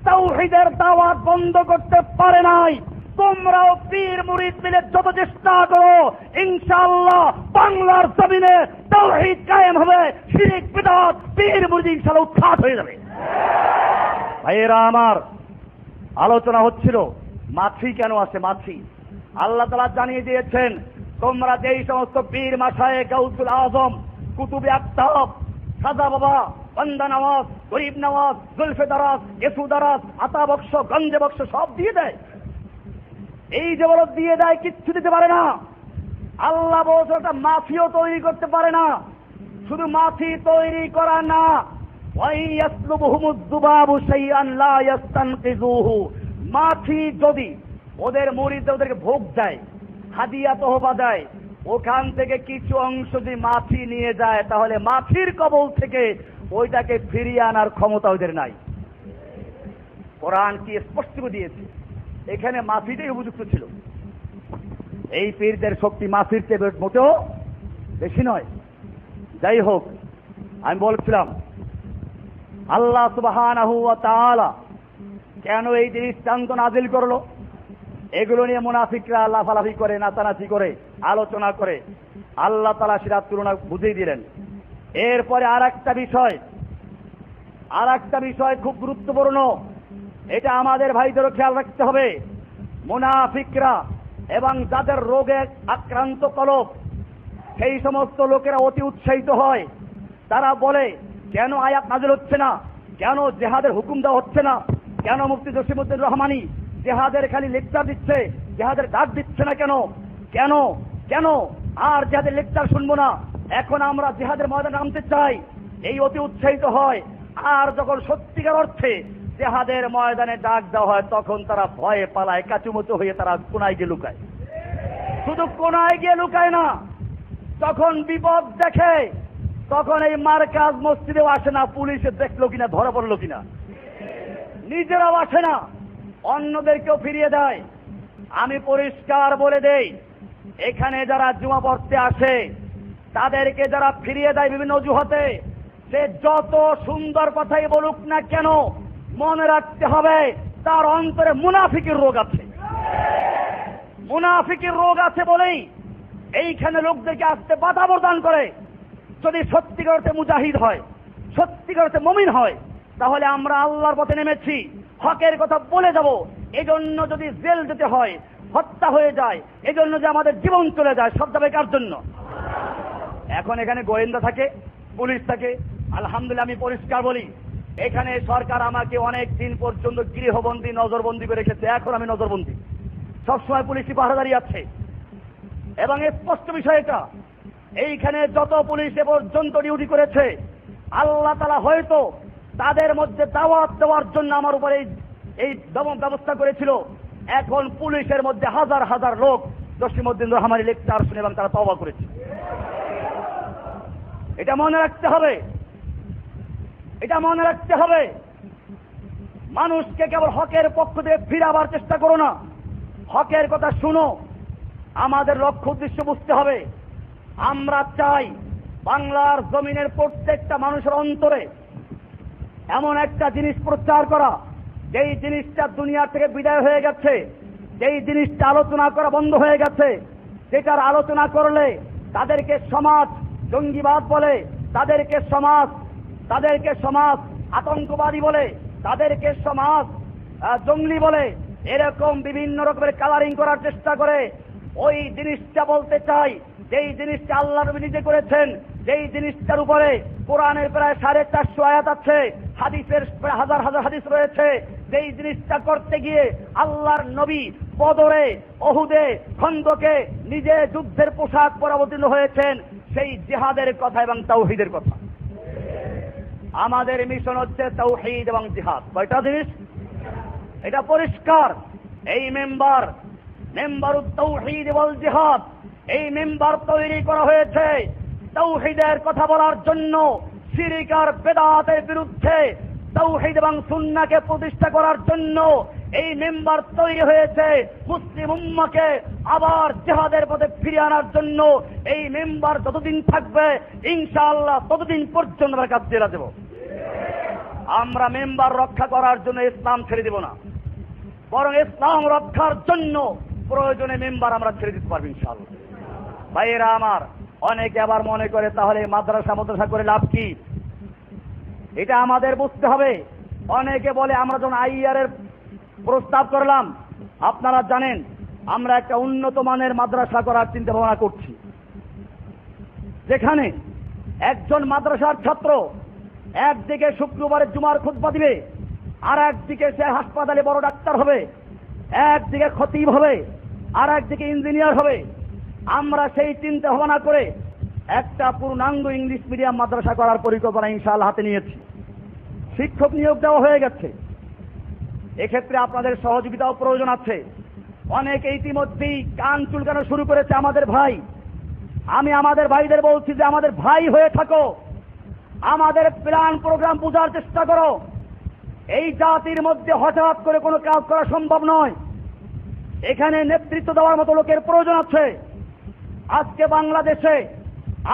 তাওহীদের দাওয়াত বন্ধ করতে পারে নাই। তোমরাও পীর মুরিদ মিলে যত চেষ্টা করো, ইনশাআল্লাহ বাংলার জমিনে তাওহীদ কায়েম হবে, শিরক বিদআত পীর মুরিদ ইনশাআল্লাহ উৎখাত হয়ে যাবে। ভাইয়েরা আমার, আলোচনা হচ্ছিল মাছি কেন আসে। মাছি আল্লাহ তাআলা জানিয়ে দিয়েছেন, তোমরা যেই সমস্ত পীর মাশায়েখ, গাউসুল আজম, কুতুবে আকতাব, সাদা বাবা, বান্দা নওয়াজ, গরিব নওয়াজ, জুলফে দারাজ, গেসু দারাজ, আতা বক্স, গঞ্জে বক্স সব দিয়ে দেয়। এই যে বড় দিয়ে দেয়, কিচ্ছু দিতে পারে না। আল্লাহ বলছে ওটা মাছিও তৈরি করতে পারে না। শুধু মাছি তৈরি করা না, ওয়াইয়াসলুবহুমুজ যুবাবু শাইআন লা ইস্তানকিযুহু, মাছি যদি ওদের মুরিদদের ওদেরকে ভোগ দেয়, হাদিয়া তোহফা দেয়, ওখান থেকে কিছু অংশ যদি মাছি নিয়ে যায়, তাহলে মাছির কবল থেকে ওইটাকে ফিরিয়ে আনার ক্ষমতা ওদের নাই। কোরআন কি স্পষ্ট করে দিয়েছে, এখানে মাছিটাই উপযুক্ত ছিল। এই পীরদের শক্তি মাছির চেয়ে মোটেও বেশি নয়। যাই হোক, আমি বলছিলাম আল্লাহ সুবহানাহু ওয়া তাআলা কেন এই দৃষ্টান্ত নাযিল করলো? এগুলো নিয়ে মুনাফিকরা লাফালাফি করে, নাচানাচি করে, আলোচনা করে। আল্লাহ তাআলা সেটা তুলনা বুঝিয়ে দিলেন। এরপরে আর একটা বিষয় খুব গুরুত্বপূর্ণ, এটা আমাদের ভাইদেরও খেয়াল রাখতে হবে। মুনাফিকরা এবং যাদের রোগে আক্রান্ত কলব, সেই সমস্ত লোকেরা অতি উৎসাহিত হয়। তারা বলে, কেন আয়াত নাযিল হচ্ছে না? কেন জিহাদের হুকুম দেওয়া হচ্ছে না? কেন মুফতি জসিমউদ্দিন রহমানি জিহাদের খালি লেকচার দিচ্ছে, জিহাদের ডাক দিচ্ছে না? কেন কেন কেন আর জিহাদের লেকচার শুনবো না, এখন আমরা জিহাদের ময়দানে নামতে চাই। এই অতি উৎসাহিত হয়। আর যখন সত্যিকার অর্থে জিহাদের ময়দানে ডাক দেওয়া হয়, তখন তারা ভয়ে পালায়, কাচুমুচু হয়ে তারা কোনায় গিয়ে লুকায়। শুধু কোনায় গিয়ে লুকায় না, যখন বিপদ দেখে তখন এই মার্কাজ মসজিদেও আসে না, পুলিশে দেখলো কিনা, ধরা পড়লো কিনা, নিজেরাও আসে না, অন্যদেরকেও ফিরিয়ে দেয়। আমি পরিষ্কার বলে দেই, এখানে যারা জুমা পড়তে আসে তাদেরকে যারা ফিরিয়ে দেয় বিভিন্ন অজুহাতে, সে যত সুন্দর কথাই বলুক না কেন, মনে রাখতে হবে তার অন্তরে মুনাফিকের রোগ আছে। মুনাফিকের রোগ আছে বলেই এইখানে লোকদেরকে আসতে বাধা প্রদান করে। যদি সত্যিকার অর্থে মুজাহিদ হয়, সত্যিকার অর্থে মুমিন হয়, তাহলে আমরা আল্লাহর পথে নেমেছি, হকের কথা বলে যাব, এজন্য যদি জেল যেতে হয়, হত্যা হয়ে যায়, এজন্য যে আমাদের জীবন চলে যায়, সব যাবে কার জন্য? এখন এখানে গোয়েন্দা থাকে, পুলিশ থাকে। আলহামদুলিল্লাহ, আমি পরিষ্কার বলি, এখানে সরকার আমাকে অনেক দিন পর্যন্ত গৃহবন্দী, নজরবন্দি করে রেখেছে। এখন আমি নজরবন্দি, সবসময় পুলিশি পাহারাদারি আছে। এবং স্পষ্ট বিষয় এটা, এইখানে যত পুলিশ এ পর্যন্ত ডিউটি করেছে, আল্লাহ তাআলা হয়তো তাদের মধ্যে দাওয়াত দেওয়ার জন্য আমার উপরে এই ব্যবস্থা করেছিল। এখন পুলিশের মধ্যে হাজার হাজার লোক জসিমউদ্দিন রহমানের লেকচার শুনে এবং তারা তওবা করেছে। এটা মনে রাখতে হবে, এটা মনে রাখতে হবে। মানুষকে কেবল হকের পক্ষ থেকে ফিরাবার চেষ্টা করো না, হকের কথা শুনো। আমাদের লক্ষ্য উদ্দেশ্য বুঝতে হবে। আমরা চাই বাংলার জমিনের প্রত্যেকটা মানুষের অন্তরে এমন একটা জিনিস প্রচার করা, যেই জিনিসটা দুনিয়া থেকে বিদায় হয়ে গেছে, যেই জিনিসটা আলোচনা করা বন্ধ হয়ে গেছে, যেটার আলোচনা করলে তাদেরকে সমাজ জঙ্গিবাদ বলে, তাদেরকে সমাজ আতঙ্কবাদী বলে, তাদেরকে সমাজ জঙ্গলি বলে, এরকম বিভিন্ন রকমের কালারিং করার চেষ্টা করে। ওই জিনিসটা বলতে চাই, যেই জিনিসটা আল্লাহ নবী নিজে করেছেন, যেই জিনিসটার উপরে কোরআনের প্রায় 450 আয়াত আছে, হাদিসের প্রায় হাজার হাজার হাদিস রয়েছে। যেই জিনিসটা করতে গিয়ে আল্লাহর নবী বদরে, ওহুদে, খন্দকে নিজে যুদ্ধের পোশাক পরে অবতীর্ণ হয়েছেন, সেই জিহাদের কথা এবং তাওহীদের কথা। আমাদের মিশন হচ্ছে তাওহীদ এবং জিহাদ। কয়টা জিনিস? এটা পরিষ্কার। এই মেম্বারুত তাওহীদ ওয়াল জিহাদ, এই মেম্বার তৈরি করা হয়েছে তাওহীদের কথা বলার জন্য, শিরক আর বেদাতের বিরুদ্ধে তাওহীদ এবং সুন্নাহকে প্রতিষ্ঠা করার জন্য এই মেম্বার তৈরি হয়েছে। মুসলিম উম্মাহকে আবার জিহাদের পথে ফিরিয়ে আনার জন্য এই মেম্বার যতদিন থাকবে ইনশাআল্লাহ ততদিন পর্যন্ত আমরা কাজ চালিয়ে যাব। আমরা মেম্বার রক্ষা করার জন্য ইসলাম ছেড়ে দেব না, বরং ইসলাম রক্ষার জন্য প্রয়োজনে মেম্বার আমরা ছেড়ে দিতে পারবো ইনশাআল্লাহ। ভাইয়েরা আমার, অনেকে আবার মনে করে তাহলে মাদ্রাসা করে লাভ কি? এটা আমাদের বুঝতে হবে। অনেকে বলে আমরা যখন আইআর এর প্রস্তাব করলাম, আপনারা জানেন আমরা একটা উন্নত মানের মাদ্রাসা করার চিন্তা ভাবনা করছি, যেখানে একজন মাদ্রাসার ছাত্র একদিকে শুক্রবারে জুমার খুতবা দিবে, আর একদিকে সে হাসপাতালে বড় ডাক্তার হবে, একদিকে খতিব হবে, আর একদিকে ইঞ্জিনিয়ার হবে। আমরা সেই চিন্তা ভাবনা করে একটা পূর্ণাঙ্গ ইংলিশ মিডিয়াম মাদ্রাসা করার পরিকল্পনা ইনশাআল্লাহ হাতে নিয়েছি। শিক্ষক নিয়োগ দেওয়া হয়ে গেছে। এক্ষেত্রে আপনাদের সহযোগিতাও প্রয়োজন আছে। অনেকে ইতিমধ্যেই কান চুলকানো শুরু করেছে আমাদের ভাই। আমি আমাদের ভাইদের বলছি যে আমাদের ভাই হয়ে থাকো, আমাদের প্ল্যান প্রোগ্রাম বোঝার চেষ্টা করো। এই জাতির মধ্যে হঠাৎ করে কোনো কাজ করা সম্ভব নয়। এখানে নেতৃত্ব দেওয়ার মতো লোকের প্রয়োজন আছে। আজকে বাংলাদেশে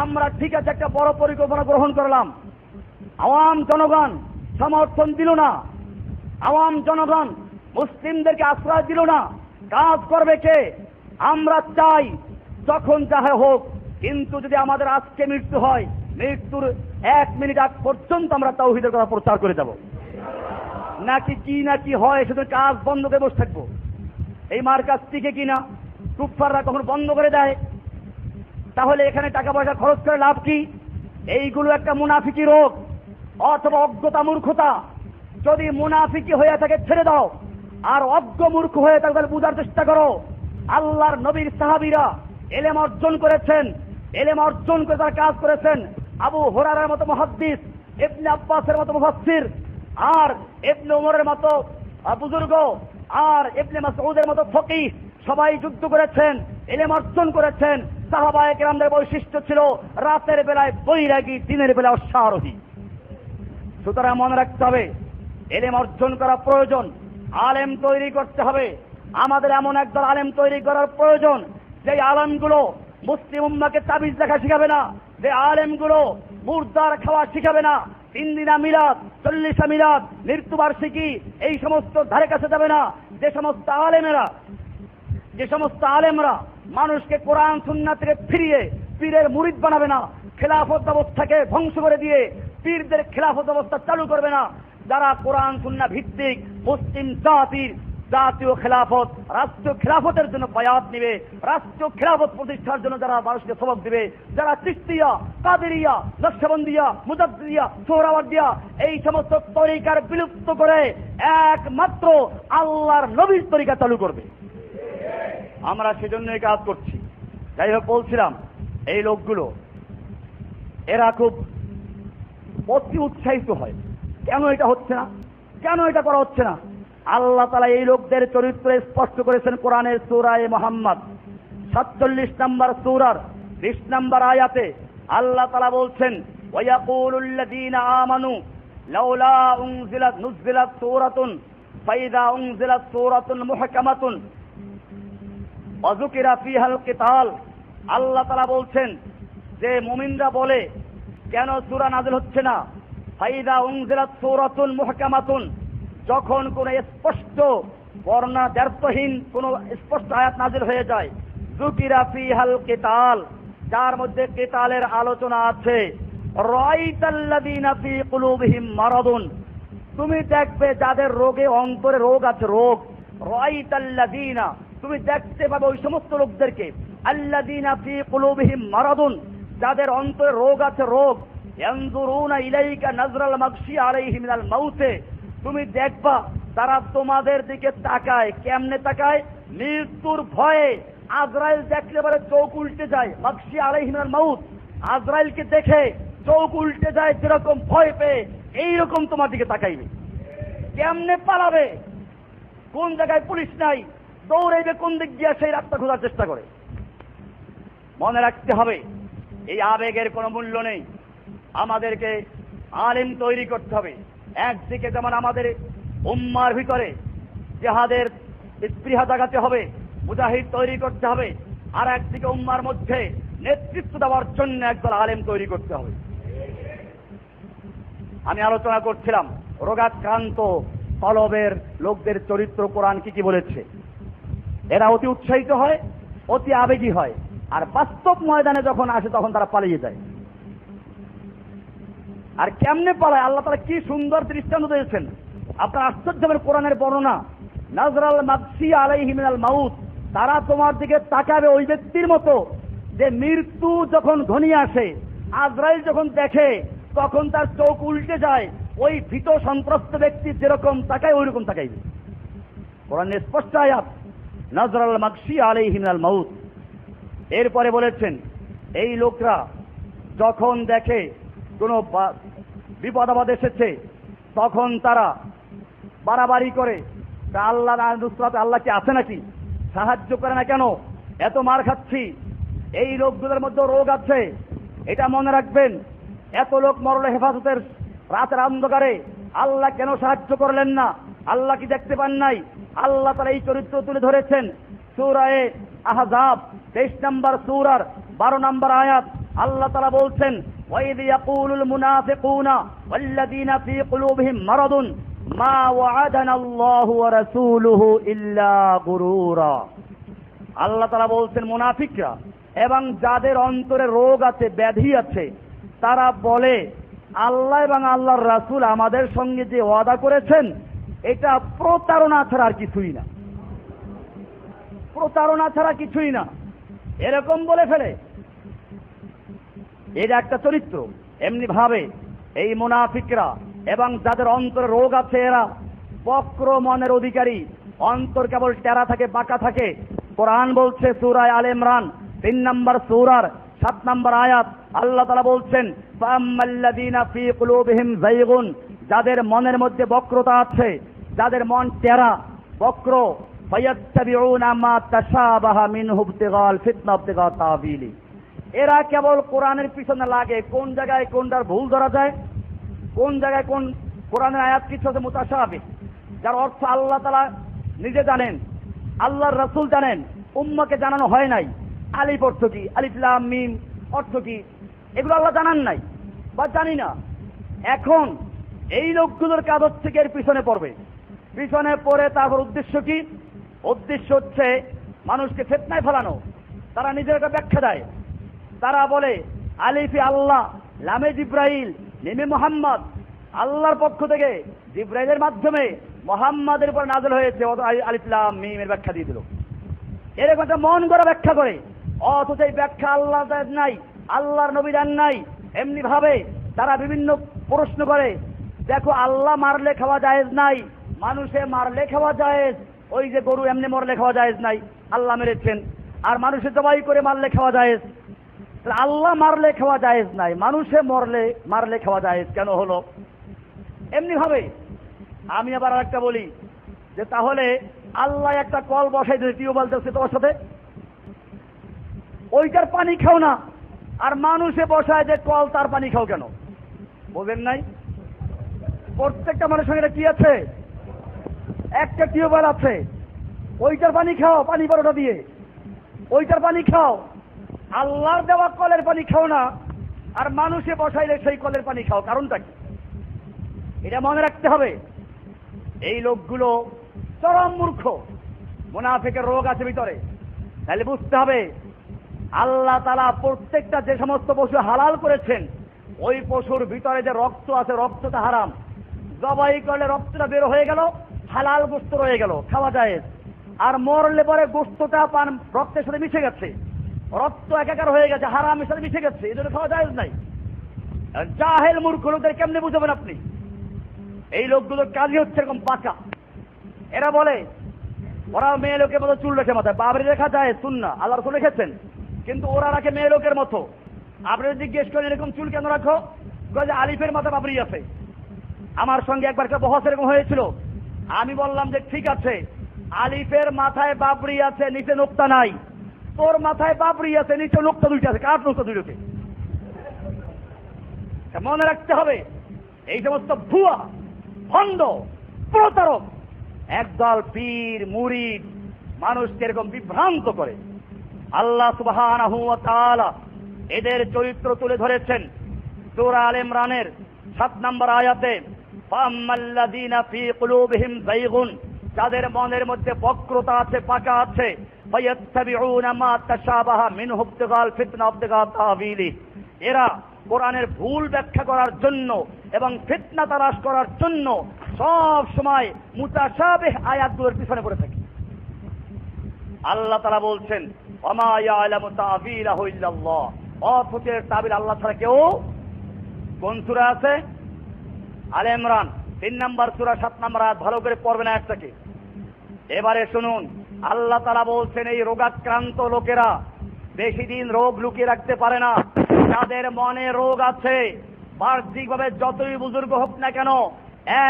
আমরা ঠিক আছে একটা বড় পরিকল্পনা গ্রহণ করলাম, আওয়াম জনগণ সমর্থন দিল না, আওয়াম জনগণ মুসলিমদেরকে আশ্রয় দিল না। কাজ করবে কে? আমরা চাই যখন চাহে হোক, কিন্তু যদি আমাদের আজকে মৃত্যু হয়, মৃত্যুর 1 মিনিট আগ পর্যন্ত আমরা তাওহীদের কথা প্রচার করে যাব। নাকি কি হয় শুধু কাজ বন্ধ করে বসে থাকবো? এই মার্কাজ টিকে কিনা? কুফফাররা কখনো বন্ধ করে দেয়? তাহলে এখানে টাকা পয়সা খরচ করে লাভ কি? এইগুলো একটা মুনাফিকি রোগ অথবা অজ্ঞতা, মূর্খতা। যদি মুনাফিকি হয়ে থাকে ছেড়ে দাও, আর অজ্ঞ মূর্খ হয়ে থাকে তাহলে বুঝার চেষ্টা করো। আল্লাহর নবীর সাহাবীরা এলেম অর্জন করেছেন, এলেম অর্জন করে তারা কাজ করেছেন। আবু হুরায়রার মতো মুহাদ্দিস, ইবনে আব্বাসের মতো মুফাসসির, আর ইবনে ওমরের মতো বুজুর্গ, আর ইবনে মাসউদের মতো ফকিহ সবাই যুদ্ধ করেছেন, এলেম অর্জন করেছেন। সাহাবায়ে কেরামদের বৈশিষ্ট্য ছিল রাতের বেলায় বৈরাগী, দিনের বেলায় অশ্বারোহী। সুতরাং মনে রাখতে হবে এলেম অর্জন করা প্রয়োজন, আলেম তৈরি করতে হবে। আমাদের এমন একদল আলেম তৈরি করার প্রয়োজন যে আলেমগুলো মুসলিম উম্মাহকে তাবিজ লেখা শিখাবে না, যে আলেমগুলো মুর্দার খাওয়া শিখাবে না, 3 দিনা মিলাদ, 40 মিলাদ, মৃত্যুবার্ষিকী এই সমস্ত ধারে কাছে যাবে না। যে সমস্ত আলেমরা মানুষকে কোরআন সুন্নাহ থেকে ফিরিয়ে পীরের মুরিদ বানাবে না, খেলাফত ব্যবস্থাকে ধ্বংস করে দিয়ে পীরদের খেলাফত ব্যবস্থা চালু করবে না, যারা কোরআন সুন্নাহ ভিত্তিক মুসলিম জাতির জাতীয় খেলাফত, রাষ্ট্রীয় খেলাফতের জন্য বায়াত নিবে, রাষ্ট্রীয় খেলাফত প্রতিষ্ঠার জন্য যারা মানুষকে সবক দিবে, যারা চিশতিয়া, কাদেরিয়া, নকশবন্দিয়া, মুজাদ্দিদিয়া, সোহরাওয়ার্দিয়া এই সমস্ত তরিকার বিলুপ্ত করে একমাত্র আল্লাহর নবীর তরিকা চালু করবে। আমরা সেজন্য এই কাজ করছি। যাই হোক, বলছিলাম এই লোকগুলো এরা খুব অতি উৎসাহিত হয়। কেন এটা হচ্ছে না? কেন এটা করা হচ্ছে না? আল্লাহ তাআলা এই লোকদের চরিত্র স্পষ্ট করেছেন কোরআনের সূরা মুহাম্মদ 47 নম্বর সূরার 20 নম্বর আয়াতে। আল্লাহ তাআলা বলছেন, ওয়ায়াকুলুল্লাযীনা আমানু লাউলা নুজিলাত সূরাতুন ফাইযা উনজিলাত সূরাতুন মুহকামাতুন ওয়া যুকিরা ফিহাল কিতাল। আল্লাহ তাআলা বলছেন যে মুমিনরা বলে কেন সূরা নাযিল হচ্ছে না? ফাইযা উনজিলাত সূরাতুন মুহকামাতুন, যখন কোন স্পষ্ট বর্ণনা দ্ব্যর্থহীন কোন স্পষ্ট আয়াত নাযিল হয়ে যায়, যুকিরা ফিহাল কিতাল, যার মধ্যে কিতালের আলোচনা আছে, রাআইতাল্লাযীনা ফি কুলুবিহিম মারাদুন, তুমি দেখবে যাদের রোগে অন্তরে রোগ আছে, রোগ। রাআইতাল্লাযীনা, তুমি দেখতে পাবে ওই সমস্ত লোকদেরকে, আল্লাযীনা ফি কুলুবিহিম মারাদুন, যাদের অন্তরে রোগ আছে, রোগ। ইয়ানজুরুনা ইলাইকা নাজরাল মাগশি আলাইহি মিনাল মাউতে, তুমি দেখবা তারা তোমাদের দিকে তাকায়। কেমনে তাকায়? মৃত্যুর ভয়ে। আজরাইল দেখলে বলে চোখ উল্টে যায়, মাগশি আলাইহি মিনাল মাউত, আজরাইলকে দেখে চোখ উল্টে যায় যেরকম ভয় পেয়ে, এইরকম তোমার দিকে তাকাইবে। কেমনে পালাবে? কোন জায়গায় পুলিশ নাই, দৌড়াইবে কোন দিক দিয়ে, সেই রাস্তা খোঁজার চেষ্টা করে। মনে রাখতে হবে এই আবেগের কোনো মূল্য নেই। আমাদেরকে আলেম তৈরি করতে হবে। একদিকে যেমন আমাদের উম্মার ভিতরে জিহাদের স্পৃহা জাগাতে হবে, মুজাহিদ তৈরি করতে হবে, আর একদিকে উম্মার মধ্যে নেতৃত্ব দেওয়ার জন্য একদল আলেম তৈরি করতে হবে। আমি আলোচনা করছিলাম রোগাক্রান্ত তলবের লোকদের চরিত্র কোরআন কি কি বলেছে। এরা অতি উৎসাহিত হয়, অতি আবেগী হয়, আর বাস্তব ময়দানে যখন আসে তখন তারা পালিয়ে যায়। আর কেমনে পালায়? আল্লাহ তাআলা কি সুন্দর দৃষ্টান্ত দিয়েছেন। আপনার আশ্চর্য হবেন কোরআনের বর্ণনা, নাজরাল মাগশি আলাইহি মিনাল মাউত, তারা তোমার দিকে তাকাবে ওই ব্যক্তির মতো যে মৃত্যু যখন ঘনিয়ে আসে, আজরাইল যখন দেখে তখন তার চোখ উল্টে যায়। ওই ভীত সন্ত্রস্ত ব্যক্তি যেরকম তাকায় ওই রকম তাকাইবে। কোরআনের স্পষ্ট আয়াত, নাজরাল মাগশি আলাইহি মিনাল মাউত। এরপরে বলেছেন এই লোকরা যখন দেখে কোন বিপদ আপদ এসেছে তখন তারা বাড়াবাড়ি করে, আল্লাহ নুসরাত, আল্লাহ কি আছে নাকি, সাহায্য করে না কেন, এত মার খাচ্ছি। এই লোকগুলোর মধ্যে রোগ আছে, এটা মনে রাখবেন। এত লোক মরলে হেফাজতের রাতের অন্ধকারে, আল্লাহ কেন সাহায্য করলেন না? আল্লাহ কি দেখতে পান নাই? আল্লাহ তাআলা এই চরিত্র তুলে ধরেছেন সূরা আহজাব 23 নম্বর সূরার 12 নম্বর আয়াত। আল্লাহ তাআলা বলছেন, ওয়াইদ ইয়াকুলুল মুনাফিকুনা ওয়াল্লাযীনা ফী কুলুবিহিম মারাদুন মা ওয়া'আদানা আল্লাহু ওয়া রাসূলুহু ইল্লা গুরুরা। আল্লাহ তাআলা বলছেন মুনাফিকরা এবং যাদের অন্তরে রোগ আছে, ব্যাধি আছে, তারা বলে আল্লাহ এবং আল্লাহর রাসূল আমাদের সঙ্গে যে ওয়াদা করেছেন এটা প্রতারণা ছাড়া আর কিছুই না, প্রতারণা ছাড়া কিছুই না, এরকম বলে ফেলে। এটা একটা চরিত্র। এমনি ভাবে এই মুনাফিকরা এবং যাদের অন্তরে রোগ আছে এরা বক্র মনের অধিকারী, অন্তর কেবল টেরা থাকে, বাঁকা থাকে। কোরআন বলছে সূরা আলে ইমরান 3 নম্বর সূরার 7 নম্বর আয়াত, আল্লাহ তাআলা বলছেন, ফাআম্মাল্লাযীনা ফী কুলুবিহিম যায়গুন, যাদের মনের মধ্যে বক্রতা আছে, যাদের মন টেরা বক্র, ফায়াত্তাবিউনা মা তাশাবাহা মিনহু ইবতিগাল ফিতনা ইবতিগা তাবিলি, এরা কেবল কোরআনের পিছনে লাগে। কোন জায়গায় কোনটার ভুল ধরা যায়, কোন জায়গায় কোন কোরআনের আয়াত কিছু আছে মুতাশাবিহ, যার অর্থ আল্লাহ তাআলা নিজে জানেন, আল্লাহর রাসূল জানেন, উম্মাহকে জানানো হয় নাই। আলিফ অর্থ কি, আলিফ লাম মিম অর্থ কি, এগুলো আল্লাহ জানান নাই বা জানি না। এখন এই লোকগুলোর কাজ হচ্ছে কি এর পিছনে পড়বে, পিছনে পড়ে তারপর উদ্দেশ্য কি? উদ্দেশ্য হচ্ছে মানুষকে ফিতনায় ফেলানো। তারা নিজের একটা ব্যাখ্যা দেয়, তারা বলে আলিফে আল্লাহ, লামে জিব্রাইল, মিমে মুহাম্মদ, আল্লাহর পক্ষ থেকে জিবরাইলের মাধ্যমে মুহাম্মাদের উপর নাযিল হয়েছে, আলিফ লাম মিম এর ব্যাখ্যা দিয়ে দিল। এরকম একটা মন গড়া ব্যাখ্যা করে, অথচ এই ব্যাখ্যা আল্লাহ দেন নাই, আল্লাহর নবী দেন নাই। এমনি ভাবে তারা বিভিন্ন প্রশ্ন করে, দেখো আল্লাহ মারলে খাওয়া জায়েজ নাই, মানুষে মারলে খাওয়া জায়েজ। ওই যে গরু এমনি মরলে খাওয়া জায়েজ নাই, আল্লাহ মেরেছেন। আর মানুষে জবাই করে মারলে খাওয়া জায়েজ। আল্লাহ মারলে খাওয়া জায়েজ নাই, মানুষে মারলে খাওয়া জায়েজ কেন হলো? এমনি ভাবে আমি আবার আরেকটা বলি যে তাহলে আল্লাহ একটা কল বসাই দিলে, টিউবওয়েল দেখছে তোমার সাথে, ওইটার পানি খাও না, আর মানুষে বসায় যে কল তার পানি খাও কেন? বোঝেন নাই? প্রত্যেকটা মানুষের সঙ্গে কি আছে? একটা টিউবওয়েল আছে, ওইটার পানি খাও, পানি বড়টা দিয়ে ওইটার পানি খাও। আল্লাহর দেওয়া কলের পানি খাও না, আর মানুষে বসাইলে সেই কলের পানি খাও, কারণটা কি? এটা মনে রাখতে হবে। এই লোকগুলো চরম মূর্খ, মুনাফিকের রোগ আছে ভিতরে। তাহলে বুঝতে হবে আল্লাহ তাআলা প্রত্যেকটা যে সমস্ত পশু হালাল করেছেন, ওই পশুর ভিতরে যে রক্ত আছে, রক্তটা হারাম। জবাই করলে রক্তটা বের হয়ে গেল, হালাল গোশত রয়ে গেল, খাওয়া যায়। আর মরলে পরে গোশতটা পান রক্তের সাথে মিশে গেছে, রক্ত একাকার হয়ে গেছে, হারামের সাথে মিশে গেছে, এই জন্য খাওয়া যায় নাই। জাহেল মূর্খ লোকদের কেমনে বুঝাবেন আপনি? এই লোকগুলোর কাজই হচ্ছে এরকম পাকা। এরা বলে ওরা মেয়ে লোকের মতো চুল রেখে মাথায়, বাবরি রেখা যায় সুন্নাহ, আল্লাহ রাসূল লিখেছেন, কিন্তু ওরা রাখে মেয়ে লোকের মতো। আপনি জিজ্ঞেস করেন এরকম চুল কেন রাখো? যে আলিফের মাথায় বাবরি আছে। আমার সঙ্গে একবার একটা বহস এরকম হয়েছিল। আমি বললাম যে ঠিক আছে, আলিফের মাথায় বাবরি আছে, নিচে নোক্তা নাই। তোর মাথায় বাবরি আছে, নিচে নোক্তা দুইটা আছে, কার নোক্তা দুইটাকে? মনে রাখতে হবে এই সমস্ত ভুয়া ভণ্ড প্রতারক একদল পীর মুরিদ মানুষকে এরকম বিভ্রান্ত করে। আল্লাহ সুবহানাহু ওয়া তাআলা এদের চরিত্র তুলে ধরেছেন সূরা আলে ইমরানের 7 নম্বর আয়াতে, ফাম্মাল্লাযীনা ফী কুলুবিহিম যায়গুন, যাদের মনের মধ্যে বক্রতা আছে, পাকা আছে, ফায়াত্তাবিউনা মা তাশাবাহা মিনহু ইবতিগাল ফিতনা ইবতিগা তাওয়িলি, এরা কোরআনের ভুল ব্যাখ্যা করার জন্য এবং ফিতনা তালাশ করার জন্য সব সময় মুতাশাবিহ আয়াতগুলোর পিছনে পড়ে থাকে। আল্লাহ তাআলা বলছেন, ওমা ইয়ালামু তা'বীলাহু ইল্লাল্লাহ, অথচের তাবিল আল্লাহ ছাড়া কেউ। কোন সূরা আছে? আলে ইমরান 3 নম্বর সূরা 7 নম্বর আয়াত। ভালো করে পড়বেন আয়াতটাকে। এবারে শুনুন, আল্লাহ তাআলা বলছেন এই রোগাক্রান্ত লোকেরা বেশি দিন রোগ লুকিয়ে রাখতে পারে না। যাদের মনে রোগ আছে, বাহ্যিকভাবে যতই বুজুর্গ হোক না কেন,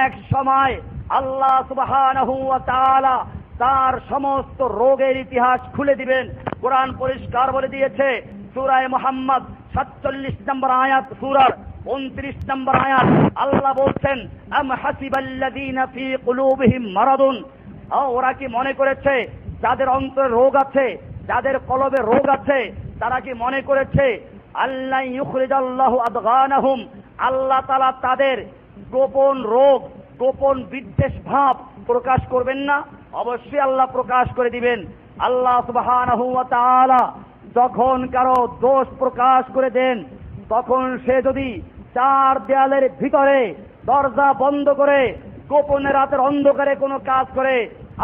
এক সময় আল্লাহ সুবহানাহু ওয়া তাআলা তার সমস্ত রোগের ইতিহাস খুলে দিবেন। কোরআন পরিষ্কার বলে দিয়েছে, সূরা মুহাম্মদ 47 নম্বর আয়াত, সূরার 29 নম্বর আয়াত, আল্লাহ বলছেন, আম হাসিবাল্লাযীনা ফী কুলুবিহিম মারাদুন, ওরা কি মনে করেছে যাদের অন্তরে রোগ আছে, যাদের কলবে রোগ আছে, তারা কি মনে করেছে আল্লাহ ইউখরিজাল্লাহু আদগানাহুম, আল্লাহ তাআলা তাদের গোপন রোগ, গোপন বিদ্বেষ ভাব প্রকাশ করবেন না? অবশ্যই আল্লাহ প্রকাশ করে দিবেন। আল্লাহ সুবহানাহু ওয়া তাআলা যখন কারো দোষ প্রকাশ করে দেন, তখন সে যদি 4 দেয়ালের ভিতরে দরজা বন্ধ করে গোপনে রাতের অন্ধকারে কোনো কাজ করে,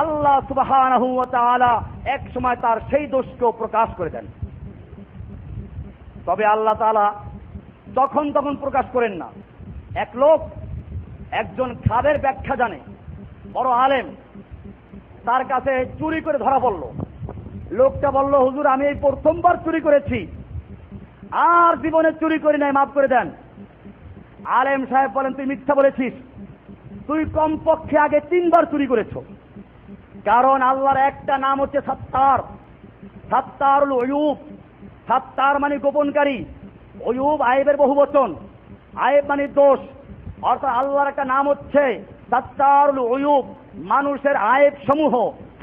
আল্লাহ সুবহানাহু ওয়া তাআলা এক সময় তার সেই দোষকেও প্রকাশ করে দেন। তবে আল্লাহ তাআলা তখন প্রকাশ করেন না। এক লোক একজন খাদের ব্যাখ্যা জানে, বড় আলেম, তার কাছে চুরি করে ধরা পড়ল। লোকটা বলল, হুজুর আমি এই প্রথমবার চুরি করেছি, আর জীবনে চুরি করি নাই, মাফ করে দেন। আলেম সাহেব বলেন, তুই মিথ্যা বলেছিস, তুই কমপক্ষে আগে 3 বার চুরি করেছ। কারণ আল্লাহর একটা নাম হচ্ছে সাত্তার, সাত্তারুল উয়ুব। সাত্তার মানে গোপনকারী, উয়ুব আয়েবের বহুবচন, আয়েব মানে দোষ। অর্থাৎ আল্লাহর একটা নাম হচ্ছে সাত্তারুল উয়ুব, মানুষের আয়েব সমূহ,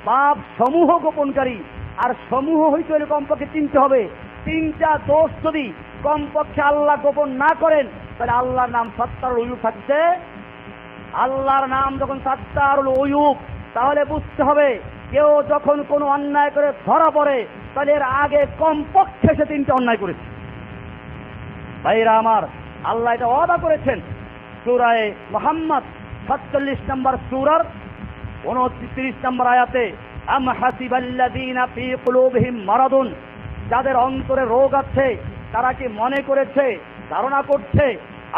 পাপ সমূহ গোপনকারী। আর সমূহ হইতে হলে কমপক্ষে 3টে হবে। 3টা দোষ যদি কমপক্ষে আল্লাহ গোপন না করেন, তাহলে আল্লাহর নাম সাত্তারুল উয়ুব থাকছে। আল্লাহর নাম যখন সাত্তারুল উয়ুব, তাহলে বুঝতে হবে কেউ যখন কোনো অন্যায় করে ধরা পড়ে, তাহলে এর আগে কমপক্ষে সে 3টে অন্যায় করেছে। ভাইরা আমার, আল্লাহ এটা ওয়াদা করেছেন, সূরা মুহাম্মদ 47 নম্বর সূরার 29 নম্বর আয়াতে, আম হাসিবাল্লাযীনা ফী কুলূবিহিম মারাদুন, যাদের অন্তরে রোগ আছে তারা কি মনে করেছে, ধারণা করছে,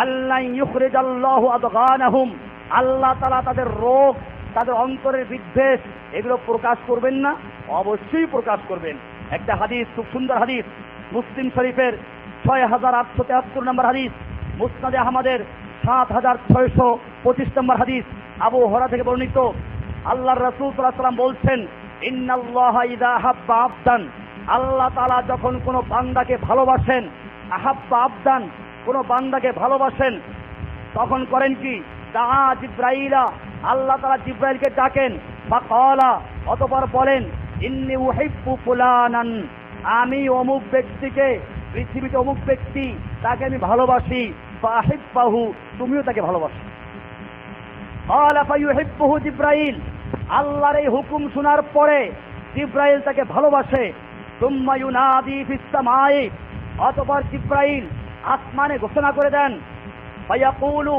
আল্লাহ ইউখরিজাল্লাহু আদগানাহুম, আল্লাহ তাআলা তাদের রোগ, তাদের অন্তরের বিদ্বেষ এগুলো প্রকাশ করবেন না? অবশ্যই প্রকাশ করবেন। একটা হাদিস, খুব সুন্দর হাদিস, মুসলিম শরীফের 6873 নম্বর হাদিস, মুসনাদে আহমদের 7625 নম্বর হাদিস, আবু হুরায়রা থেকে বর্ণিত, আল্লাহর রাসূল সাল্লাল্লাহু আলাইহি ওয়াসাল্লাম বলছেন, ইন্নাল্লাহা ইযা হাব্বা আবদান, আল্লাহ তাআলা যখন কোনো বান্দাকে ভালোবাসেন, আহাব্বা আবদান, কোনো বান্দাকে ভালোবাসেন, তখন করেন কি, দাআ জিব্রাইলা, আল্লাহ তাআলা জিব্রাইলকে ডাকেন, ফাকালা, অতঃপর বলেন, ইন্নী উহিব্বু ফুলানান, আমি অমুক ব্যক্তিকে, পৃথিবীতে অমুক ব্যক্তি, তাকে আমি ভালোবাসি, ফাহিব্বাহু, তুমিও তাকে ভালোবাসো। ক্বালা ফায়ুহিব্বুহু জিব্রাইল, আল্লাহর এই হুকুম শোনার পরে জিব্রাইল তাকে ভালোবাসে। সুম্মা ইউনাদি ফিস সামাই, অতঃপর জিব্রাইল আসমানে ঘোষণা করে দেন, ফায়াকুলু,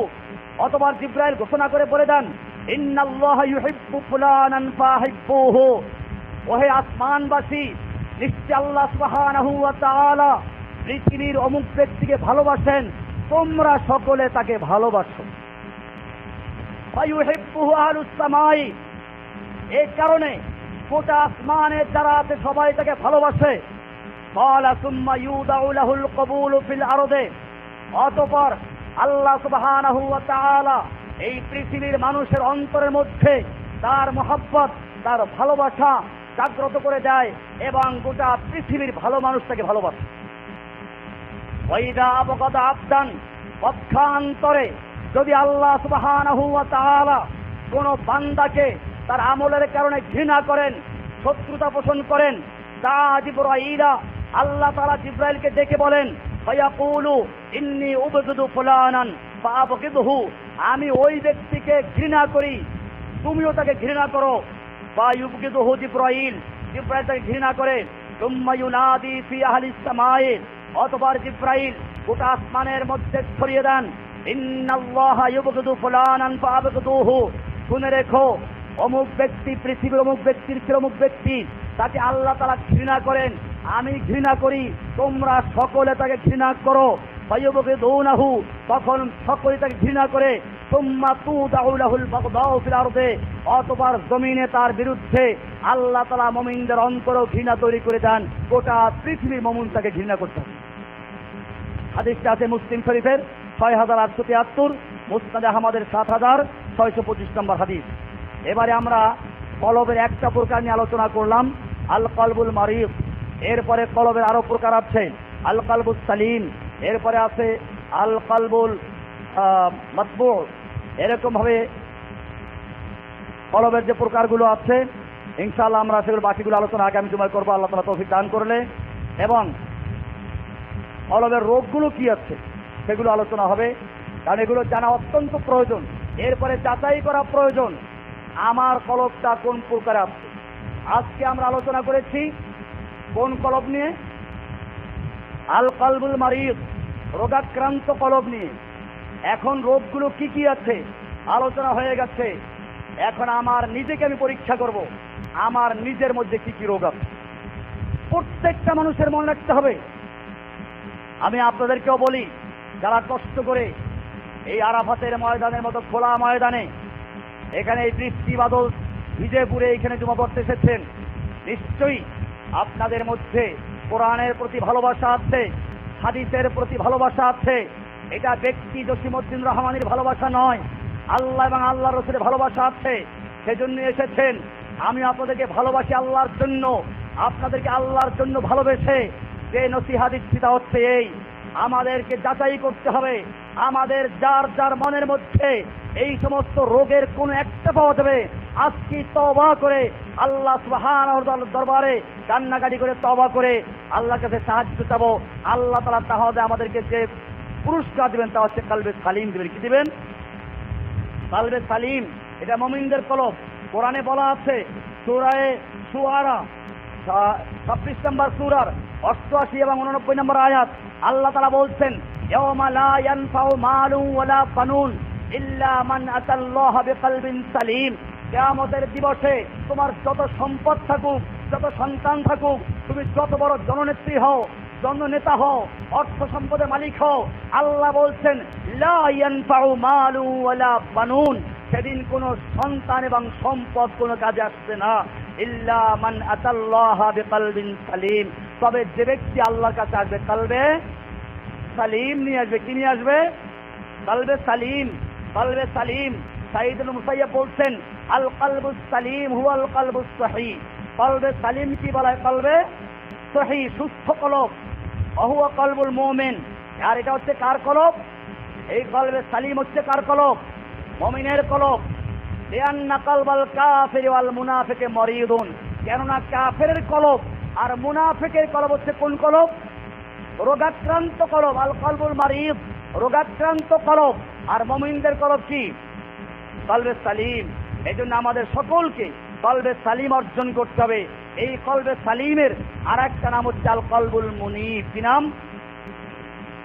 অতঃপর জিব্রাইল ঘোষণা করে বলে দেন, ইন্নাল্লাহা ইউহিব্বু ফুলানান ফাহিব্বুহু, ওহে আসমানবাসী, নিশ্চয় আল্লাহ সুবহানাহু ওয়া তাআলা পৃথিবীর অমুক ব্যক্তিকে ভালোবাসেন, তোমরা সকলে তাকে ভালোবাসো। ফায়ুহিব্বুহু আহলুস সামাই, এই কারণে গোটা আসমানে যারা আছে সবাই তাকে ভালোবাসে। ক্বালা সুম্মা ইউদাউ লাহুল কবুলু ফিল আরদে, অতঃপর আল্লাহ সুবহানাহু ওয়া তাআলা এই পৃথিবীর মানুষের অন্তরের মধ্যে তার মহব্বত, তার ভালোবাসা জাগ্রত করে দেয় এবং গোটা পৃথিবীর ভালো মানুষ তাকে ভালোবাসে। ওয়াইদা আবগাদা আবদান, পক্ষান্তরে যদি আল্লাহ সুবহানাহু ওয়া তাআলা কোন বান্দাকে তার আমলের কারণে ঘৃণা করেন, শত্রুতা পোষণ করেন, তা জিবরাইলা, আল্লাহ তাআলা জিব্রাইলকে ডেকে বলেন, ফায়াকুলু ইন্নী উবগিদু ফুলানান ফাআবগিদহু, আমি ওই ব্যক্তিকে ঘৃণা করি, তুমিও তাকে ঘৃণা করো। ফায়ুবগিদহু জিব্রাইল, জিব্রাইল তাকে ঘৃণা করে। সুম্মা ইউনাদি ফি আহলিস সামাই, অতঃপর জিব্রাইল গোটা আসমানের মধ্যে ছড়িয়ে দেন, ইন্নাল্লাহা ইউবগিদু ফুলানান ফাআবগিদুহু, শুনে রেখো, অমুক ব্যক্তি, পৃথিবীর অমুক ব্যক্তির চেয়ে অমুক ব্যক্তি, তাকে আল্লাহ তাআলা ঘৃণা করেন, আমি ঘৃণা করি, তোমরা সকলে তাকে ঘৃণা করো। ফায়ুবগিদুনাহু, তখন সকলে তাকে ঘৃণা করে। সুম্মা তুদাউ লাহুল বাগদাউ ফিল আরদে, অতঃপর জমিনে তার বিরুদ্ধে আল্লাহ তাআলা মুমিনদের অন্তরে ঘৃণা তৈরি করে দেন, গোটা পৃথিবীর মুমিন তাকে ঘৃণা করতে হবে। হাদিসটা আছে মুসলিম শরীফের 6873, মুসনাদে আহমদের 7625 নম্বর হাদিস। এবারে আমরা কলবের একটা প্রকার নিয়ে আলোচনা করলাম, আল কলবুল মারিদ। এরপরে কলবের আরো প্রকার আছে, আল কলবুস সালিম, এরপরে আছে আল কলবুল মাতবু। এরকম ভাবে কলবের যে প্রকারগুলো আছে, ইনশাআল্লাহ আমরা সেগুলো বাকিগুলো আলোচনা আগামী জুমায় করবো, আল্লাহ তাআলা তৌফিক দান করলে। এবং কলবের রোগগুলো কি আছে সেগুলো আলোচনা হবে, কারণ এগুলো জানা অত্যন্ত প্রয়োজন। এরপরে যাচাই করা প্রয়োজন, আমার কলবটা কোন প্রকার আছে। আজকে আমরা আলোচনা করেছি কোন কলব নিয়ে? আল কলবুল মারিদ, রোগাক্রান্ত কলব নিয়ে। এখন রোগগুলো কি কি আছে আলোচনা হয়ে গেছে, এখন আমার নিজেকে আমি পরীক্ষা করব, আমার নিজের মধ্যে কি কি রোগ আছে। প্রত্যেকটা মানুষের মনে রাখতে হবে। আমি আপনাদেরকেও বলি, যারা কষ্ট করে এই আরাফাতের ময়দানের মতো খোলা ময়দানে, এখানে এই বৃষ্টি বাদল ভিজে পুড়ে এখানে জমা পড়তে এসেছেন, নিশ্চয়ই আপনাদের মধ্যে কোরআনের প্রতি ভালোবাসা আছে, হাদিসের প্রতি ভালোবাসা আছে। এটা ব্যক্তি জসিমউদ্দিন রহমানের ভালোবাসা নয়, আল্লাহ এবং আল্লাহ রাসূলের ভালোবাসা আছে, সেজন্য এসেছেন। আমি আপনাদেরকে ভালোবাসি আল্লাহর জন্য, আপনাদেরকে আল্লাহর জন্য ভালোবেসে যে নসিহত দিচ্ছি তা হচ্ছে এই, আমাদেরকে যাচাই করতে হবে আমাদের যার যার মনের মধ্যে এই সমস্ত রোগের কোন একটা পাওয়া যাবে, আজকে তওবা করে আল্লাহ সুবহানাহু ওয়া তাআলার দরবারে কান্নাকাটি করে তওবা করে আল্লাহর কাছে সাহায্য চাবো। আল্লাহ তাআলা তাহলে আমাদেরকে যে পুরস্কার দিবেন তা হচ্ছে কলবে সালিম দিবেন। কি দিবেন? কলবে সালিম। এটা মুমিনদের কলব। কোরআনে বলা আছে সূরা শুআরা 26 নম্বর সূরার 88 এবং 89 নম্বর আয়াত, আল্লাহ তাআলা বলছেন, ইয়াওমা লা ইয়ানফাউ মালুন ওয়ালা বানুন ইল্লা মান আতাল্লাহ বিকলবিন সালিম। কিয়ামতের দিবসে তোমার যত সম্পদ থাকুক, যত সন্তান থাকুক, তুমি যত বড় জননেত্রী হও, জননেতা হও, অর্থ সম্পদের মালিক হও, আল্লাহ বলছেন লা ইয়ানফাউ মালু ওয়ালা বানুন, সেদিন কোনো সন্তান এবং সম্পদ কোনো কাজে আসবে না। ইল্লা মান আতাল্লাহ বিকলবিন সালিম, তবে যে ব্যক্তি আল্লাহর কাছে আসবে কলবে সালিম নিয়ে আসবে। কি নিয়ে আসবে? কলবে সালিম। কলবে সালিম। সাইয়্যিদ ইবনে মুসাইয়্যিব বলছেন আল কলবুস সালিম হুয়াল কলবুস সহিহ। কলবে সালিম কি বলা হয়? কলবে সহিহ, সুস্থ কলব। ওহুয়া কলবুল মুমিন। আর এটা হচ্ছে কার কলব? এই কলবে সালিম হচ্ছে কার কলব? মুমিনের কলব। লিআন্না কলবাল কাফির ওয়াল মুনাফিকি মরিদুন, কেননা কাফেরের কলব আর মুনাফিকের কলব হচ্ছে কোন কলব? রোগাক্রান্ত কলব। আল কলবুল মারিদ, রোগাক্রান্ত কলব। আর মুমিনদের কলব কি? কলবে সালিম। এই জন্য আমাদের সকলকে কলবে সালিম অর্জন করতে হবে। এই কলবে সালিমের আর একটা নাম হচ্ছে আল কলবুল মুনীব। কি নাম?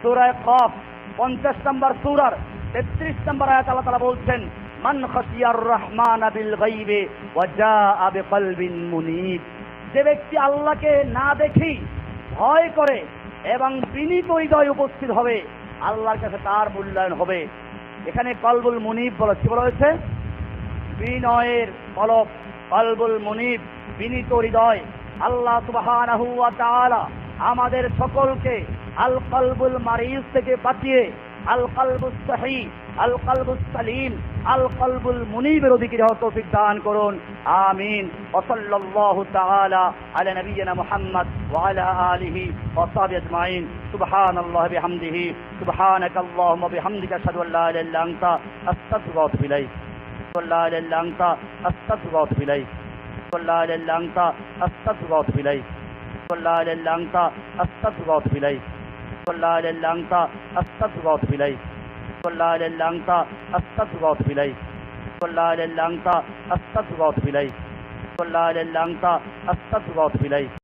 সূরা কফ 50 নম্বর সূরার 33 নম্বর আয়াত আল্লাহ তাআলা বলছেন মান খাশিয়ার রহমান বিল গায়বি ওয়া জাআ বিকলবিন মুনীব। যে ব্যক্তি আল্লাহকে না দেখি ভয় করে এবং বিনীত হৃদয়ে উপস্থিত হবে, আল্লাহর কাছে তার মূল্যায়ন হবে। এখানে কলবুল মুনীব বলা, কি বলা হয়েছে? বিনয়ের কলব, কলবুল মুনীব, বিনীত হৃদয়। আল্লাহ সুবহানাহু ওয়া তাআলা আমাদের সকলকে আল কলবুল মারিজ থেকে বাঁচিয়ে আল কলবুস সহিহ, আল কলবুস সালিম, আল কলবুল মুনীবের অধিকারী হওয়ার তৌফিক দান করুন। আমিন। ওয়া সাল্লাল্লাহু তাআলা আলা নবিয়িনা মুহাম্মদ ওয়া আলা আলিহি ওয়া সাহবিহি আজমাইন। সুবহানাল্লাহি বিহামদিহি, সুবহানাকাল্লাহুম্মা বিহামদিকা আশহাদু আল্লা ইলাহা ইল্লা আনতা আস্তাগফিরুকা ওয়া আতুবু ইলাইক। লা ইলাহা ইল্লা আনতা আস্তাগফিরুকা ওয়া আতুবু ইলাইক। লা ইলাহা ইল্লা আনতা আস্তাগফিরুকা ওয়া আতুবু ইলাইক। লা ইলাহা ইল্লা আনতা আস্তাগফিরুকা ওয়া আতুবু ইলাইক। লা ইলাহা ইল্লা আনতা আস্তাগফিরুকা ওয়া আতুবু ইলাইক। লা ইলাহা ইল্লা আনতা আস্তাগফিরুকা ওয়া আতুবু ইলাইক। লা ইলাহা ইল্লা আনতা আস্তাগফিরুকা ওয়া আতুবু ইলাইক। লা ইলাহা ইল্লা আনতা আস্তাগফিরুকা ওয়া আতুবু ইলাইক।